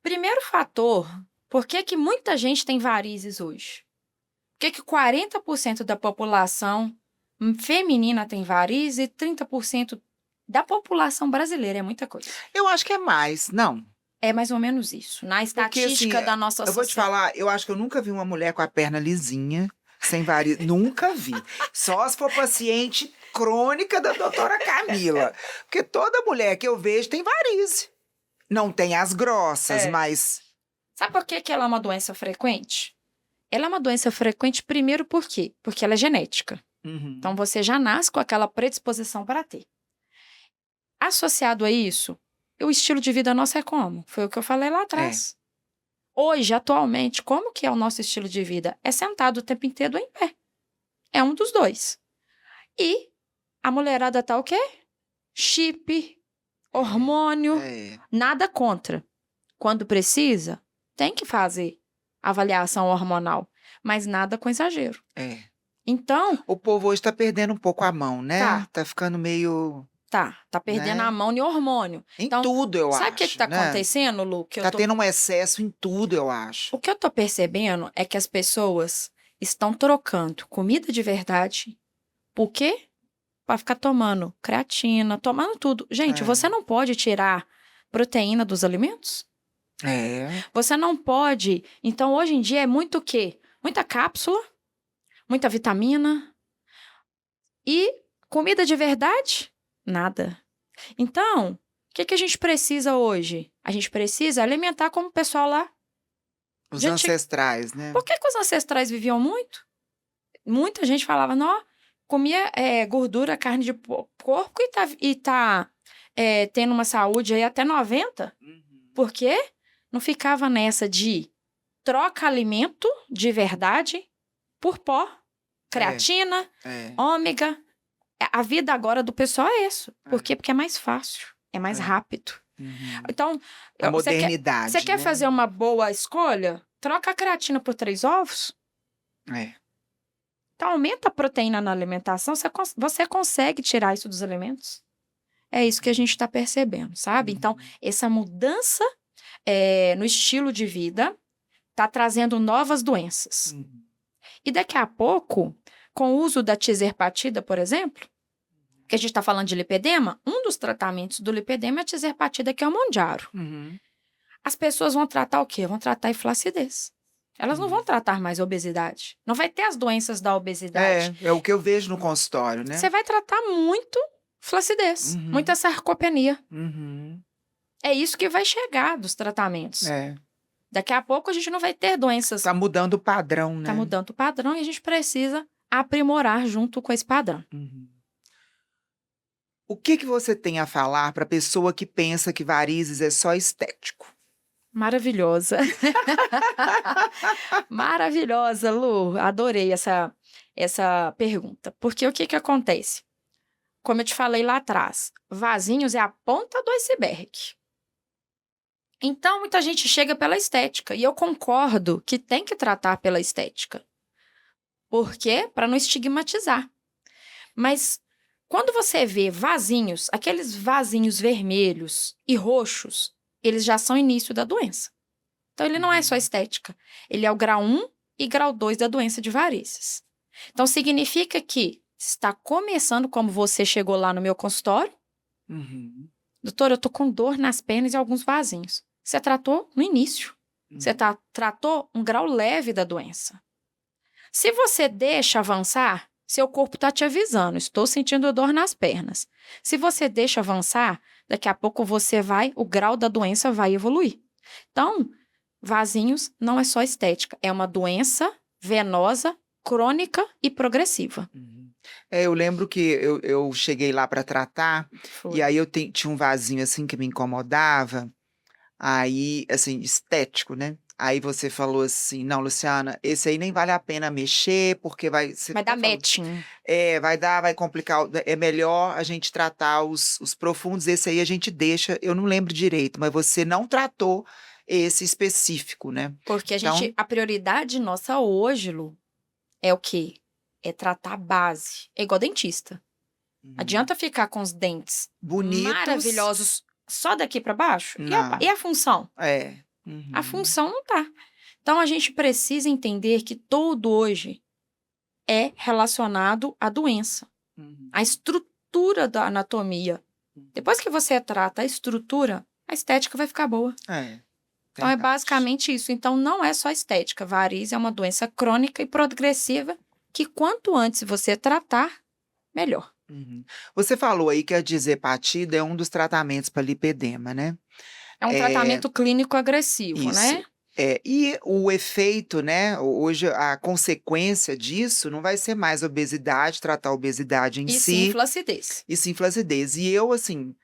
[SPEAKER 2] Primeiro fator, por que muita gente tem varizes hoje? Por que 40% da população feminina tem varizes e 30% Da população brasileira, é muita coisa.
[SPEAKER 1] Eu acho que é mais, não.
[SPEAKER 2] É mais ou menos isso. Na
[SPEAKER 1] Porque, assim,
[SPEAKER 2] estatística da nossa
[SPEAKER 1] eu vou te
[SPEAKER 2] sociedade.
[SPEAKER 1] falar, eu acho que eu nunca vi uma mulher com a perna lisinha, sem varizes. Nunca vi. Só se for paciente crônica da doutora Camila. Porque toda mulher que eu vejo tem varize. Não tem as grossas,
[SPEAKER 2] É.
[SPEAKER 1] mas.
[SPEAKER 2] Sabe por que que ela é uma doença frequente? Ela é uma doença frequente, primeiro por quê? Porque ela é genética.
[SPEAKER 1] Uhum.
[SPEAKER 2] Então, você já nasce com aquela predisposição para ter. Associado a isso, o estilo de vida nosso é como? Foi o que eu falei lá atrás. Hoje, atualmente, como que é o nosso estilo de vida? É sentado o tempo inteiro ou em pé. É um dos dois. E a mulherada tá o quê? Chip, hormônio,
[SPEAKER 1] É.
[SPEAKER 2] nada contra. Quando precisa, tem que fazer avaliação hormonal, mas nada com exagero.
[SPEAKER 1] É.
[SPEAKER 2] Então,
[SPEAKER 1] O povo hoje tá perdendo um pouco a mão, né?
[SPEAKER 2] Tá.
[SPEAKER 1] Tá ficando meio.
[SPEAKER 2] tá perdendo
[SPEAKER 1] Né?
[SPEAKER 2] a mão em hormônio.
[SPEAKER 1] Em
[SPEAKER 2] Então,
[SPEAKER 1] tudo, eu acho.
[SPEAKER 2] sabe o que tá
[SPEAKER 1] né?
[SPEAKER 2] acontecendo, Lu? Que eu
[SPEAKER 1] Tá
[SPEAKER 2] tô...
[SPEAKER 1] tendo um excesso em tudo, eu acho.
[SPEAKER 2] O que eu tô percebendo é que as pessoas estão trocando comida de verdade. Por quê? Pra ficar tomando creatina, tomando tudo. Gente,
[SPEAKER 1] É.
[SPEAKER 2] você não pode tirar proteína dos alimentos?
[SPEAKER 1] É.
[SPEAKER 2] Você não pode. Então, hoje em dia é muito o quê? Muita cápsula, muita vitamina. E comida de verdade? Nada. Então, o que que a gente precisa hoje? A gente precisa alimentar como o pessoal lá.
[SPEAKER 1] Os
[SPEAKER 2] Gente,
[SPEAKER 1] ancestrais, né?
[SPEAKER 2] Por que que os ancestrais viviam muito? Muita gente falava, não, comia gordura, carne de porco e tá tendo uma saúde aí até 90.
[SPEAKER 1] Uhum.
[SPEAKER 2] Por quê? Não ficava nessa de troca alimento de verdade por pó, creatina,
[SPEAKER 1] É.
[SPEAKER 2] ômega. A vida agora do pessoal é isso. Por quê? Porque é mais fácil, é mais
[SPEAKER 1] É.
[SPEAKER 2] rápido.
[SPEAKER 1] Uhum.
[SPEAKER 2] Então,
[SPEAKER 1] A modernidade.
[SPEAKER 2] você quer
[SPEAKER 1] né?
[SPEAKER 2] fazer uma boa escolha? Troca a creatina por 3 ovos.
[SPEAKER 1] É.
[SPEAKER 2] Então, aumenta a proteína na alimentação, você consegue tirar isso dos alimentos. É isso que a gente está percebendo, sabe? Então, essa mudança no estilo de vida está trazendo novas doenças.
[SPEAKER 1] Uhum.
[SPEAKER 2] E daqui a pouco, com o uso da tizerpatida, por exemplo, que a gente está falando de lipedema, um dos tratamentos do lipedema é a tizerpatida, que é o Monjaro.
[SPEAKER 1] Uhum.
[SPEAKER 2] As pessoas vão tratar o quê? Vão tratar a flacidez. Elas não vão tratar mais a obesidade. Não vai ter as doenças da obesidade.
[SPEAKER 1] É o que eu vejo no consultório, né?
[SPEAKER 2] Você vai tratar muito flacidez,
[SPEAKER 1] Uhum.
[SPEAKER 2] muita sarcopenia.
[SPEAKER 1] Uhum.
[SPEAKER 2] É isso que vai chegar dos tratamentos.
[SPEAKER 1] É.
[SPEAKER 2] Daqui a pouco a gente não vai ter doenças.
[SPEAKER 1] Tá mudando o padrão, né?
[SPEAKER 2] Tá mudando o padrão e a gente precisa aprimorar junto com esse padrão.
[SPEAKER 1] Uhum. O que você tem a falar para pessoa que pensa que varizes é só estético?
[SPEAKER 2] Maravilhosa. Maravilhosa, Lu. Adorei essa pergunta. Porque o que que acontece? Como eu te falei lá atrás, vasinhos é a ponta do iceberg. Então, muita gente chega pela estética. E eu concordo que tem que tratar pela estética. Por quê? Para não estigmatizar. Mas quando você vê vasinhos, aqueles vasinhos vermelhos e roxos, eles já são início da doença. Então, ele não é só estética. Ele é o grau 1 e grau 2 da doença de varizes. Então, significa que está começando, como você chegou lá no meu consultório.
[SPEAKER 1] Uhum.
[SPEAKER 2] Doutora, eu tô com dor nas pernas e alguns vasinhos. Você tratou no início. Você tratou um grau leve da doença. Se você deixa avançar, seu corpo está te avisando, estou sentindo dor nas pernas. Se você deixa avançar, daqui a pouco o grau da doença vai evoluir. Então, vasinhos não é só estética, é uma doença venosa, crônica e progressiva.
[SPEAKER 1] Uhum. Eu lembro que eu cheguei lá para tratar, e aí eu tinha um vasinho assim que me incomodava, aí, assim, estético, né? Aí você falou assim, não, Luciana, esse aí nem vale a pena mexer, porque você
[SPEAKER 2] Vai dar
[SPEAKER 1] até falou,
[SPEAKER 2] matching.
[SPEAKER 1] vai complicar, é melhor a gente tratar os profundos, esse aí a gente deixa, eu não lembro direito, mas você não tratou esse específico, né?
[SPEAKER 2] Porque
[SPEAKER 1] Então,
[SPEAKER 2] a prioridade nossa hoje, Lu, é o quê? É tratar a base. É igual dentista. Adianta ficar com os dentes
[SPEAKER 1] bonitos.
[SPEAKER 2] maravilhosos só daqui para baixo?
[SPEAKER 1] Não.
[SPEAKER 2] E a função?
[SPEAKER 1] Uhum.
[SPEAKER 2] A função não tá. Então, a gente precisa entender que tudo hoje é relacionado à doença.
[SPEAKER 1] Uhum.
[SPEAKER 2] A estrutura da anatomia Depois que você trata a estrutura, a estética vai ficar boa. Então, é
[SPEAKER 1] Verdade.
[SPEAKER 2] basicamente isso. Então, não é só estética. Varizes é uma doença crônica e progressiva que quanto antes você tratar, melhor.
[SPEAKER 1] Uhum. Você falou aí que a dizepatida é um dos tratamentos para lipedema, né?
[SPEAKER 2] É um
[SPEAKER 1] É,
[SPEAKER 2] tratamento clínico agressivo,
[SPEAKER 1] isso.
[SPEAKER 2] né?
[SPEAKER 1] E o efeito, né? Hoje a consequência disso não vai ser mais obesidade, tratar a obesidade em
[SPEAKER 2] E sim,
[SPEAKER 1] si,
[SPEAKER 2] flacidez.
[SPEAKER 1] e sim flacidez. E eu, assim,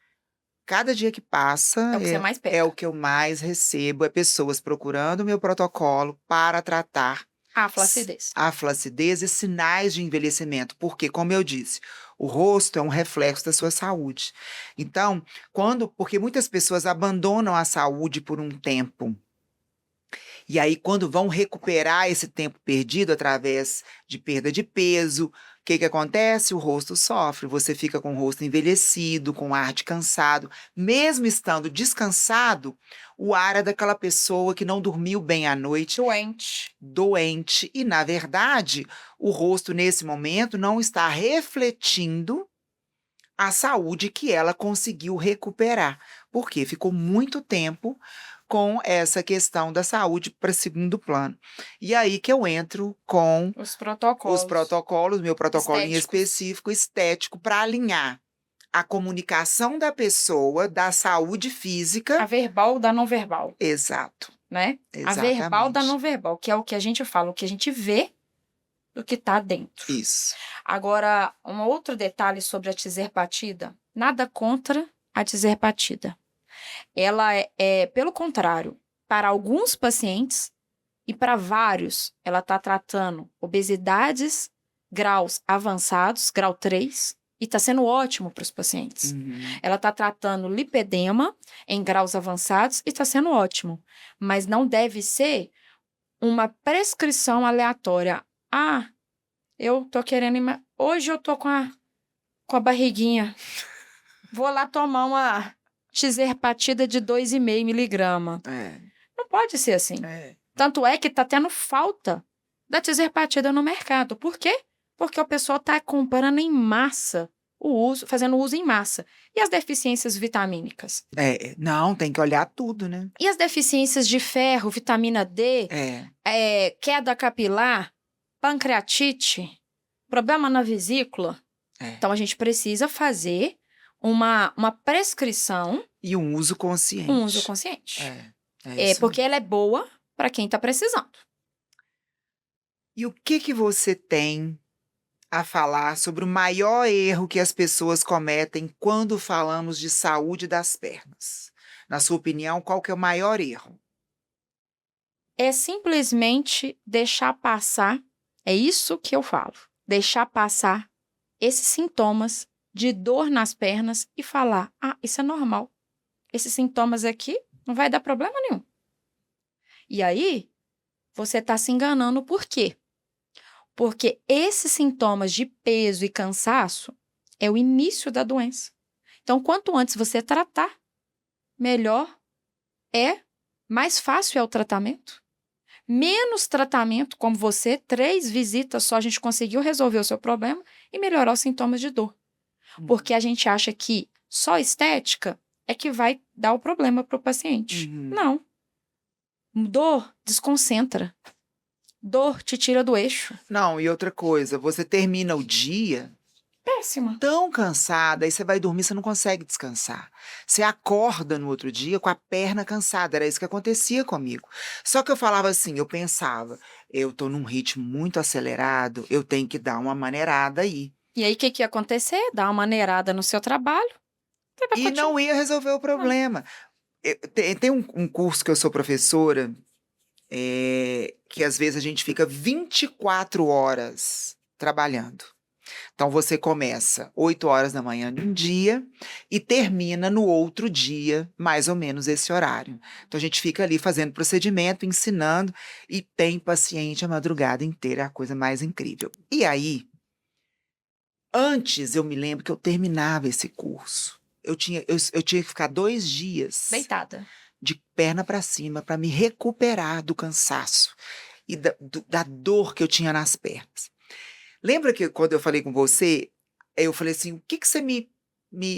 [SPEAKER 1] cada dia que passa
[SPEAKER 2] É o que você mais
[SPEAKER 1] é o
[SPEAKER 2] pega.
[SPEAKER 1] que eu mais recebo, é pessoas procurando o meu protocolo para tratar
[SPEAKER 2] A flacidez.
[SPEAKER 1] a flacidez e sinais de envelhecimento, porque, como eu disse, o rosto é um reflexo da sua saúde. Então, porque muitas pessoas abandonam a saúde por um tempo. E aí, quando vão recuperar esse tempo perdido através de perda de peso, o que acontece? O rosto sofre, você fica com o rosto envelhecido, com ar de cansado. Mesmo estando descansado, o ar é daquela pessoa que não dormiu bem à noite, doente. E, na verdade, o rosto, nesse momento, não está refletindo a saúde que ela conseguiu recuperar, porque ficou muito tempo com essa questão da saúde para segundo plano. E aí que eu entro com
[SPEAKER 2] Os
[SPEAKER 1] os
[SPEAKER 2] protocolos
[SPEAKER 1] protocolos, meu protocolo em
[SPEAKER 2] estéticos.
[SPEAKER 1] específico, estético, para alinhar a comunicação da pessoa, da saúde
[SPEAKER 2] A
[SPEAKER 1] física.
[SPEAKER 2] verbal da não verbal,
[SPEAKER 1] Exato,
[SPEAKER 2] né? A verbal da
[SPEAKER 1] exatamente.
[SPEAKER 2] não verbal, que é o que a gente fala, o que a gente vê do que tá dentro.
[SPEAKER 1] Isso.
[SPEAKER 2] Agora, um outro detalhe sobre a tizerpatida, nada contra a tizerpatida. Ela pelo contrário, para alguns pacientes e para vários, ela está tratando obesidades, graus avançados, grau 3, e está sendo ótimo para os pacientes.
[SPEAKER 1] Uhum.
[SPEAKER 2] Ela está tratando lipedema em graus avançados e está sendo ótimo. Mas não deve ser uma prescrição aleatória. Ah, eu tô querendo... Hoje eu tô com a barriguinha. Vou lá tomar uma tizerpatida de 2,5 miligrama. Não pode ser assim. Tanto é que está tendo falta da tizerpatida no mercado. Por quê? Porque o pessoal está comprando em massa o uso, fazendo uso em massa. E as deficiências vitamínicas?
[SPEAKER 1] Não, tem que olhar tudo, né?
[SPEAKER 2] E as deficiências de ferro, vitamina D, queda capilar, pancreatite, problema na vesícula? Então, a gente precisa fazer uma prescrição.
[SPEAKER 1] E um uso consciente.
[SPEAKER 2] Um uso consciente.
[SPEAKER 1] Isso
[SPEAKER 2] Porque ela é boa para quem está precisando.
[SPEAKER 1] E o que você tem a falar sobre o maior erro que as pessoas cometem quando falamos de saúde das pernas? Na sua opinião, qual que é o maior erro?
[SPEAKER 2] É simplesmente deixar passar, é isso que eu falo, deixar passar esses sintomas de dor nas pernas e falar, isso é normal. Esses sintomas aqui não vai dar problema nenhum. E aí, você está se enganando por quê? Porque esses sintomas de peso e cansaço é o início da doença. Então, quanto antes você tratar, melhor mais fácil é o tratamento. Menos tratamento, como você, 3 visitas só a gente conseguiu resolver o seu problema e melhorar os sintomas de dor. Porque a gente acha que só estética é que vai dar o problema para o paciente. Não. Dor desconcentra. Dor te tira do eixo.
[SPEAKER 1] Não, e outra coisa, você termina o dia
[SPEAKER 2] péssima,
[SPEAKER 1] tão cansada, aí você vai dormir, você não consegue descansar. Você acorda no outro dia com a perna cansada, era isso que acontecia comigo. Só que eu falava assim, eu pensava, eu tô num ritmo muito acelerado, eu tenho que dar uma maneirada aí.
[SPEAKER 2] E aí, o que ia acontecer? Dar uma maneirada no seu trabalho.
[SPEAKER 1] E não ia resolver o problema. Tem um curso que eu sou professora, que às vezes a gente fica 24 horas trabalhando. Então, você começa 8 horas da manhã de um dia e termina no outro dia, mais ou menos esse horário. Então, a gente fica ali fazendo procedimento, ensinando, e tem paciente a madrugada inteira, é a coisa mais incrível. E aí, antes eu me lembro que eu terminava esse curso. Eu tinha que ficar 2 dias
[SPEAKER 2] deitada,
[SPEAKER 1] de perna para cima para me recuperar do cansaço e da dor que eu tinha nas pernas. Lembra que quando eu falei com você, eu falei assim, o que você me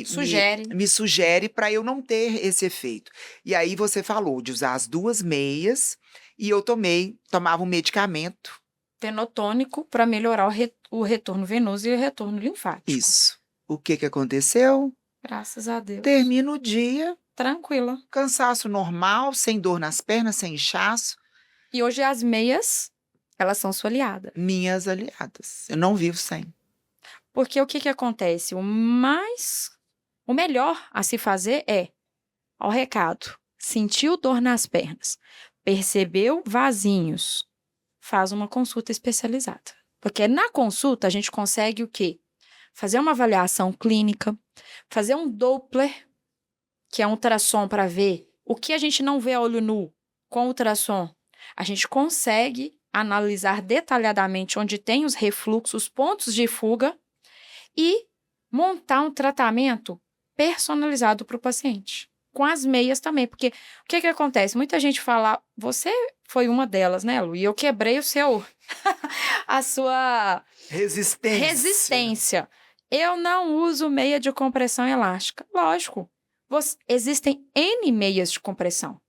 [SPEAKER 2] Sugere.
[SPEAKER 1] me sugere para eu não ter esse efeito. E aí você falou de usar as 2 meias e eu tomava um medicamento.
[SPEAKER 2] Fenotônico para melhorar o retorno venoso e o retorno linfático.
[SPEAKER 1] Isso. O que aconteceu?
[SPEAKER 2] Graças a Deus.
[SPEAKER 1] Termina o dia,
[SPEAKER 2] Tranquila.
[SPEAKER 1] cansaço normal, sem dor nas pernas, sem inchaço.
[SPEAKER 2] E hoje as meias, elas são sua aliada.
[SPEAKER 1] Minhas aliadas. Eu não vivo sem.
[SPEAKER 2] Porque o que acontece? O melhor a se fazer é, ao recado, sentiu dor nas pernas, percebeu vasinhos, faz uma consulta especializada. Porque na consulta a gente consegue o quê? Fazer uma avaliação clínica, fazer um Doppler, que é um ultrassom para ver o que a gente não vê a olho nu com ultrassom. A gente consegue analisar detalhadamente onde tem os refluxos, pontos de fuga e montar um tratamento personalizado para o paciente. Com as meias também, porque o que acontece? Muita gente fala, você foi uma delas, né, Lu? E eu quebrei a sua resistência. Eu não uso meia de compressão elástica. Lógico, existem N meias de compressão.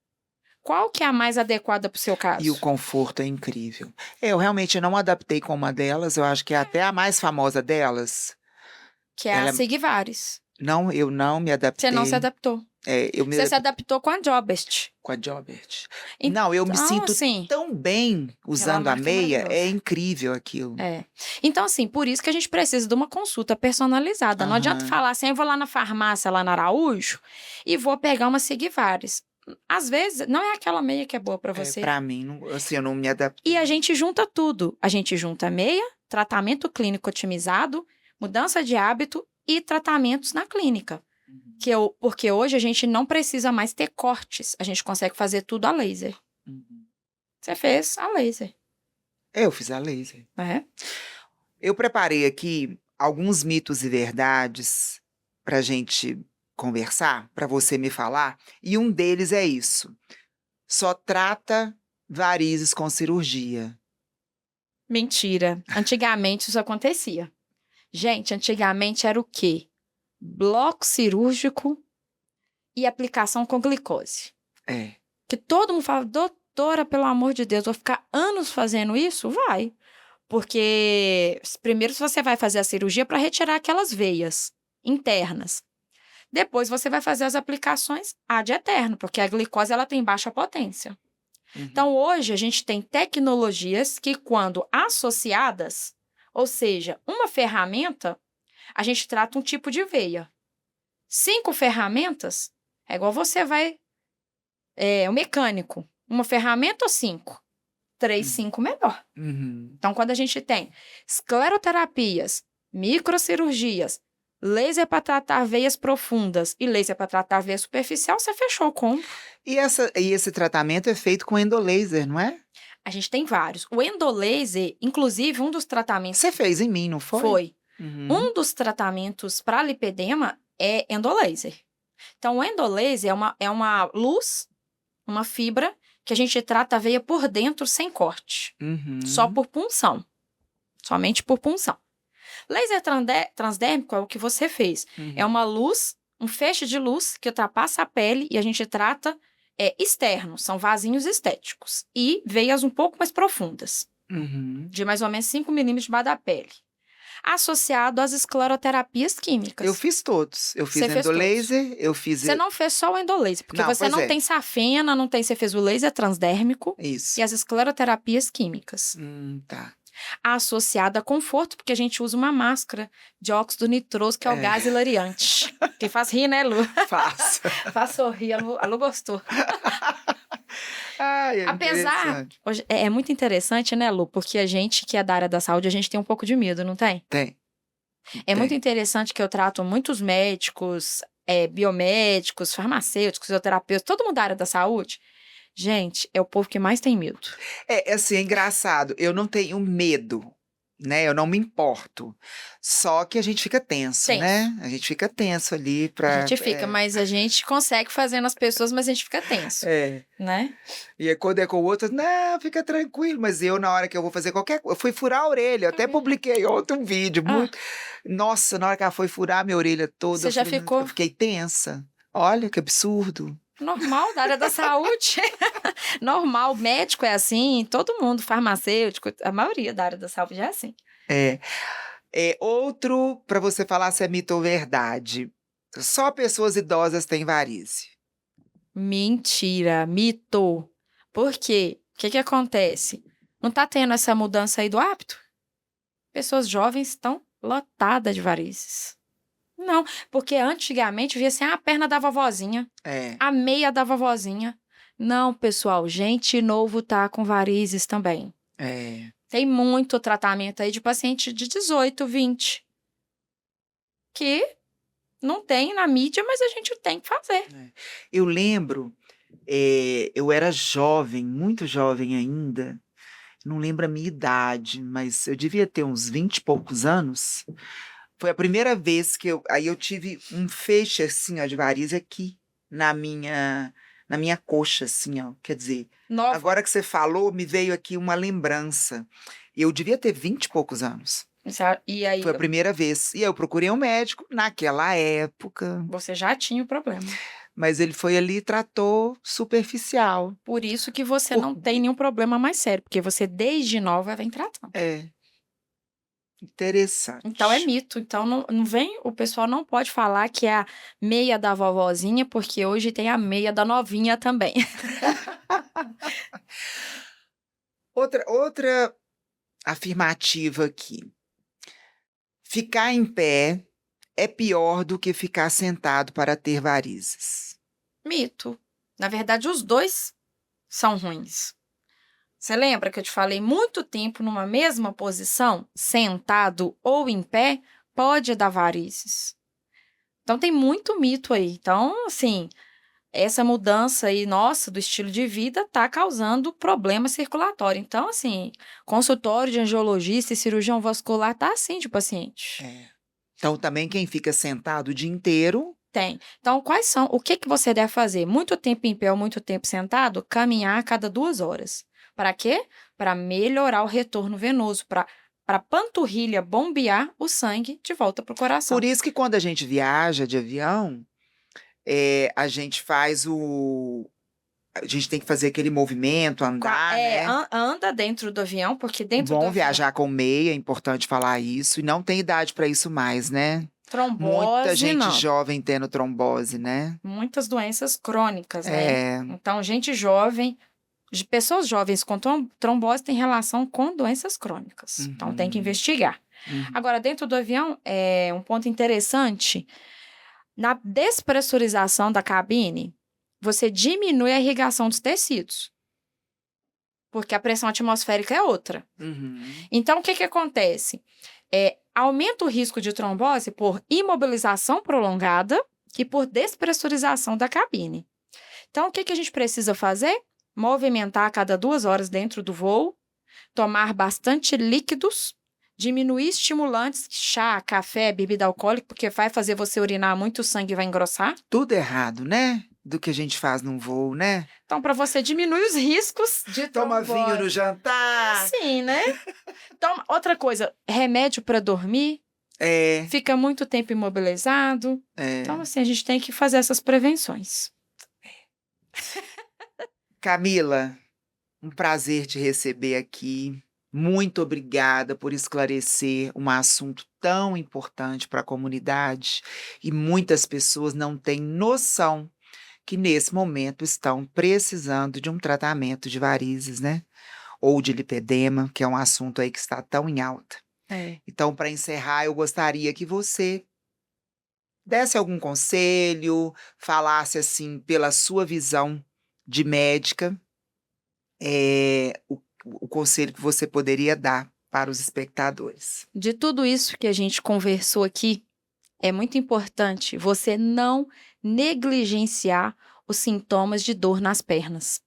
[SPEAKER 2] Qual que é a mais adequada para o seu caso?
[SPEAKER 1] E o conforto é incrível. Eu realmente não adaptei com uma delas, eu acho que é até a mais famosa delas.
[SPEAKER 2] Que é a Sigvaris.
[SPEAKER 1] Não, eu não me adaptei.
[SPEAKER 2] Você não se adaptou. Você se adaptou com a Jobert.
[SPEAKER 1] Com a Jobert.
[SPEAKER 2] Então,
[SPEAKER 1] não, eu me sinto
[SPEAKER 2] assim,
[SPEAKER 1] tão bem usando a meia, é incrível aquilo.
[SPEAKER 2] Então, assim, por isso que a gente precisa de uma consulta personalizada. Não adianta falar assim, eu vou lá na farmácia, lá na Araújo, e vou pegar uma Sigvaris. Às vezes, não é aquela meia que é boa para você.
[SPEAKER 1] Para mim, assim, eu não me adaptei.
[SPEAKER 2] E a gente junta tudo. A gente junta meia, tratamento clínico otimizado, mudança de hábito e tratamentos na clínica. Porque hoje a gente não precisa mais ter cortes. A gente consegue fazer tudo a laser. Você fez a laser.
[SPEAKER 1] Eu fiz a laser. Eu preparei aqui alguns mitos e verdades para gente conversar, para você me falar. E um deles é isso. Só trata varizes com cirurgia.
[SPEAKER 2] Mentira. Antigamente isso acontecia. Gente, antigamente era o quê? Bloco cirúrgico e aplicação com glicose. Que todo mundo fala, doutora, pelo amor de Deus, vou ficar anos fazendo isso? Vai. Porque primeiro você vai fazer a cirurgia para retirar aquelas veias internas. Depois você vai fazer as aplicações ad eterno, porque a glicose ela tem baixa potência. Então hoje a gente tem tecnologias que quando associadas, ou seja, uma ferramenta, a gente trata um tipo de veia. 5 ferramentas, é igual você vai... o mecânico, uma ferramenta ou 5? 3, 5 melhor. Então, quando a gente tem escleroterapias, microcirurgias, laser para tratar veias profundas e laser para tratar veia superficial, você fechou o combo.
[SPEAKER 1] E esse tratamento é feito com endolaser, não é?
[SPEAKER 2] A gente tem vários. O endolaser, inclusive, um dos tratamentos...
[SPEAKER 1] Você fez em mim, não foi?
[SPEAKER 2] Foi. Um dos tratamentos para lipedema é endolaser. Então, o endolaser é uma luz, uma fibra, que a gente trata a veia por dentro sem corte. Só por punção. Somente por punção. Laser transdérmico é o que você fez. É uma luz, um feixe de luz que ultrapassa a pele e a gente trata externo. São vasinhos estéticos. E veias um pouco mais profundas. De mais ou menos 5 milímetros debaixo da pele. Associado às escleroterapias químicas.
[SPEAKER 1] Eu fiz todos. Eu fiz endolaser, eu fiz...
[SPEAKER 2] Você não fez só o endolaser, porque você não tem safena, você fez o laser transdérmico.
[SPEAKER 1] Isso.
[SPEAKER 2] E as escleroterapias químicas.
[SPEAKER 1] Tá.
[SPEAKER 2] Associada a conforto, porque a gente usa uma máscara de óxido nitroso, que é o gás hilariante. Que faz rir, né, Lu?
[SPEAKER 1] Faz.
[SPEAKER 2] Faz sorrir, a Lu gostou. Apesar, hoje, é muito interessante, né, Lu? Porque a gente que é da área da saúde, a gente tem um pouco de medo, não tem?
[SPEAKER 1] Tem.
[SPEAKER 2] Muito interessante que eu trato muitos médicos, biomédicos, farmacêuticos, fisioterapeutas, todo mundo da área da saúde. Gente, é o povo que mais tem medo.
[SPEAKER 1] Assim, é engraçado. Eu não tenho medo. né? Eu não me importo. Só que a gente fica tenso, né? A gente fica tenso ali
[SPEAKER 2] A
[SPEAKER 1] pra.
[SPEAKER 2] gente fica, mas a gente consegue fazer nas pessoas, mas a gente fica tenso,
[SPEAKER 1] É.
[SPEAKER 2] né?
[SPEAKER 1] E aí, quando é com o outro, não, fica tranquilo. Mas eu, na hora que eu vou fazer qualquer coisa, eu fui furar a orelha. Eu até publiquei ontem um vídeo.
[SPEAKER 2] Ah,
[SPEAKER 1] Nossa, na hora que ela foi furar a minha orelha toda,
[SPEAKER 2] você já
[SPEAKER 1] eu
[SPEAKER 2] ficou
[SPEAKER 1] fiquei tensa. Olha que absurdo.
[SPEAKER 2] normal da área da saúde. Normal, médico é assim, todo mundo, farmacêutico, a maioria da área da saúde é assim.
[SPEAKER 1] É. Outro, para você falar se é mito ou verdade. Só pessoas idosas têm varize.
[SPEAKER 2] Mentira, mito. Por quê? O que que acontece? Não tá tendo essa mudança aí do hábito? Pessoas jovens estão lotadas de varizes. Não, porque antigamente via assim, a perna da vovozinha,
[SPEAKER 1] É,
[SPEAKER 2] a meia da vovozinha. Não, pessoal, gente novo tá com varizes também.
[SPEAKER 1] é.
[SPEAKER 2] Tem muito tratamento aí de paciente de 18, 20, que não tem na mídia, mas a gente tem que fazer.
[SPEAKER 1] Eu lembro, eu era jovem, muito jovem ainda. Não lembro a minha idade, mas eu devia ter uns 20 e poucos anos. Foi a primeira vez que eu tive um feixe assim, ó, de varize aqui na minha coxa, assim, ó. Quer dizer,
[SPEAKER 2] Nova.
[SPEAKER 1] agora que você falou, me veio aqui uma lembrança. Eu devia ter 20 e poucos anos.
[SPEAKER 2] E aí,
[SPEAKER 1] Foi a primeira vez. E eu procurei um médico naquela época,
[SPEAKER 2] você já tinha o problema.
[SPEAKER 1] mas ele foi ali e tratou superficial.
[SPEAKER 2] Por isso que você
[SPEAKER 1] Por-
[SPEAKER 2] não tem nenhum problema mais sério, porque você desde nova vem tratando.
[SPEAKER 1] É, interessante.
[SPEAKER 2] Então é mito. Então não vem, o pessoal não pode falar que é a meia da vovozinha, porque hoje tem a meia da novinha também.
[SPEAKER 1] Outra afirmativa aqui. Ficar em pé é pior do que ficar sentado para ter varizes.
[SPEAKER 2] Mito. Na verdade, os dois são ruins. Você lembra que eu te falei muito tempo numa mesma posição, sentado ou em pé, pode dar varizes. Então tem muito mito aí. Então, assim, essa mudança aí nossa do estilo de vida está causando problema circulatório. Então, assim, consultório de angiologista e cirurgião vascular tá assim de paciente.
[SPEAKER 1] Então, também quem fica sentado o dia inteiro.
[SPEAKER 2] Tem. Então, o que que você deve fazer? Muito tempo em pé ou muito tempo sentado? Caminhar a cada 2 horas. Para quê? Para melhorar o retorno venoso, para a panturrilha bombear o sangue de volta para o coração.
[SPEAKER 1] Por isso que quando a gente viaja de avião, a gente faz a gente tem que fazer aquele movimento, andar, né?
[SPEAKER 2] Anda dentro do avião, porque dentro do
[SPEAKER 1] Bom
[SPEAKER 2] avião,
[SPEAKER 1] viajar com meia, é importante falar isso. E não tem idade para isso mais, né? Muita
[SPEAKER 2] trombose,
[SPEAKER 1] gente
[SPEAKER 2] não.
[SPEAKER 1] jovem tendo trombose, né?
[SPEAKER 2] Muitas doenças crônicas, né?
[SPEAKER 1] É,
[SPEAKER 2] Então, gente jovem, de pessoas jovens com trombose tem relação com doenças crônicas. Então, tem que investigar. Agora, dentro do avião, um ponto interessante, na despressurização da cabine, você diminui a irrigação dos tecidos, porque a pressão atmosférica é outra. Então, o que que acontece? Aumenta o risco de trombose por imobilização prolongada e por despressurização da cabine. Então, o que que a gente precisa fazer? Movimentar a cada 2 horas dentro do voo, tomar bastante líquidos, diminuir estimulantes, chá, café, bebida alcoólica, porque vai fazer você urinar muito, o sangue vai engrossar.
[SPEAKER 1] tudo errado, né? Do que a gente faz num voo, né?
[SPEAKER 2] Então, para você diminuir os riscos de
[SPEAKER 1] Toma
[SPEAKER 2] trombose.
[SPEAKER 1] vinho no jantar.
[SPEAKER 2] Sim, né? Então, outra coisa, remédio para dormir, fica muito tempo imobilizado. Então, assim, a gente tem que fazer essas prevenções.
[SPEAKER 1] Camila, um prazer te receber aqui. Muito obrigada por esclarecer um assunto tão importante para a comunidade. E muitas pessoas não têm noção que nesse momento estão precisando de um tratamento de varizes, né? Ou de lipedema, que é um assunto aí que está tão em alta. Então, para encerrar, eu gostaria que você desse algum conselho, falasse assim, pela sua visão de médica, o conselho que você poderia dar para os espectadores.
[SPEAKER 2] De tudo isso que a gente conversou aqui, é muito importante você não negligenciar os sintomas de dor nas pernas,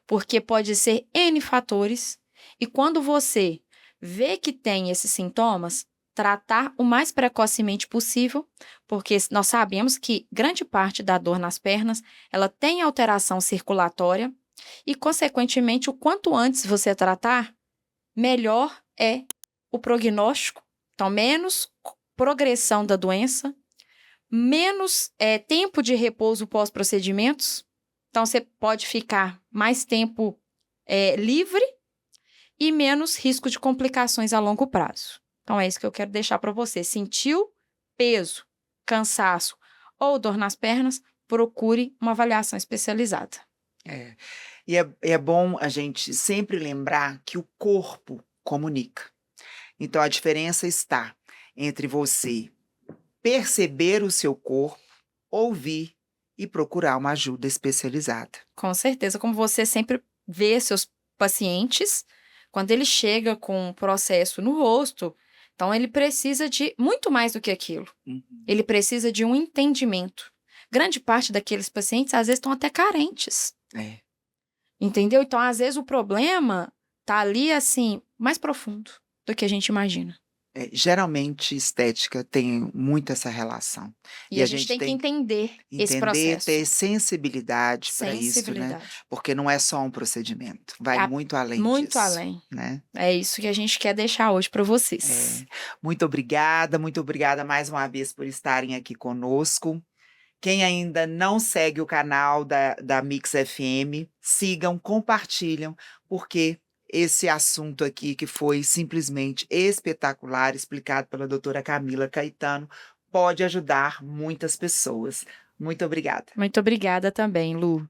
[SPEAKER 2] porque pode ser N fatores, e quando você vê que tem esses sintomas, tratar o mais precocemente possível, porque nós sabemos que grande parte da dor nas pernas, ela tem alteração circulatória e, consequentemente, o quanto antes você tratar, melhor é o prognóstico. Então, menos progressão da doença, menos tempo de repouso pós-procedimentos. Então, você pode ficar mais tempo livre e menos risco de complicações a longo prazo. Então, é isso que eu quero deixar para você. Sentiu peso, cansaço ou dor nas pernas, procure uma avaliação especializada.
[SPEAKER 1] É. E é bom a gente sempre lembrar que o corpo comunica. Então, a diferença está entre você perceber o seu corpo, ouvir e procurar uma ajuda especializada.
[SPEAKER 2] Com certeza, como você sempre vê seus pacientes, quando ele chega com um processo no rosto, então ele precisa de muito mais do que aquilo.
[SPEAKER 1] Uhum.
[SPEAKER 2] Ele precisa de um entendimento. Grande parte daqueles pacientes, às vezes, estão até carentes.
[SPEAKER 1] É.
[SPEAKER 2] Entendeu? Então, às vezes, o problema tá ali, assim, mais profundo do que a gente imagina.
[SPEAKER 1] Geralmente, estética tem muito essa relação.
[SPEAKER 2] E a gente tem que entender esse processo.
[SPEAKER 1] Ter sensibilidade para isso, né?
[SPEAKER 2] Sensibilidade.
[SPEAKER 1] Porque não é só um procedimento, vai muito além
[SPEAKER 2] Muito
[SPEAKER 1] disso.
[SPEAKER 2] além.
[SPEAKER 1] Né?
[SPEAKER 2] É isso que a gente quer deixar hoje para vocês.
[SPEAKER 1] Muito obrigada mais uma vez por estarem aqui conosco. Quem ainda não segue o canal da Mix FM, sigam, compartilham, porque esse assunto aqui, que foi simplesmente espetacular, explicado pela doutora Camila Caetano, pode ajudar muitas pessoas. Muito obrigada.
[SPEAKER 2] Muito obrigada também, Lu.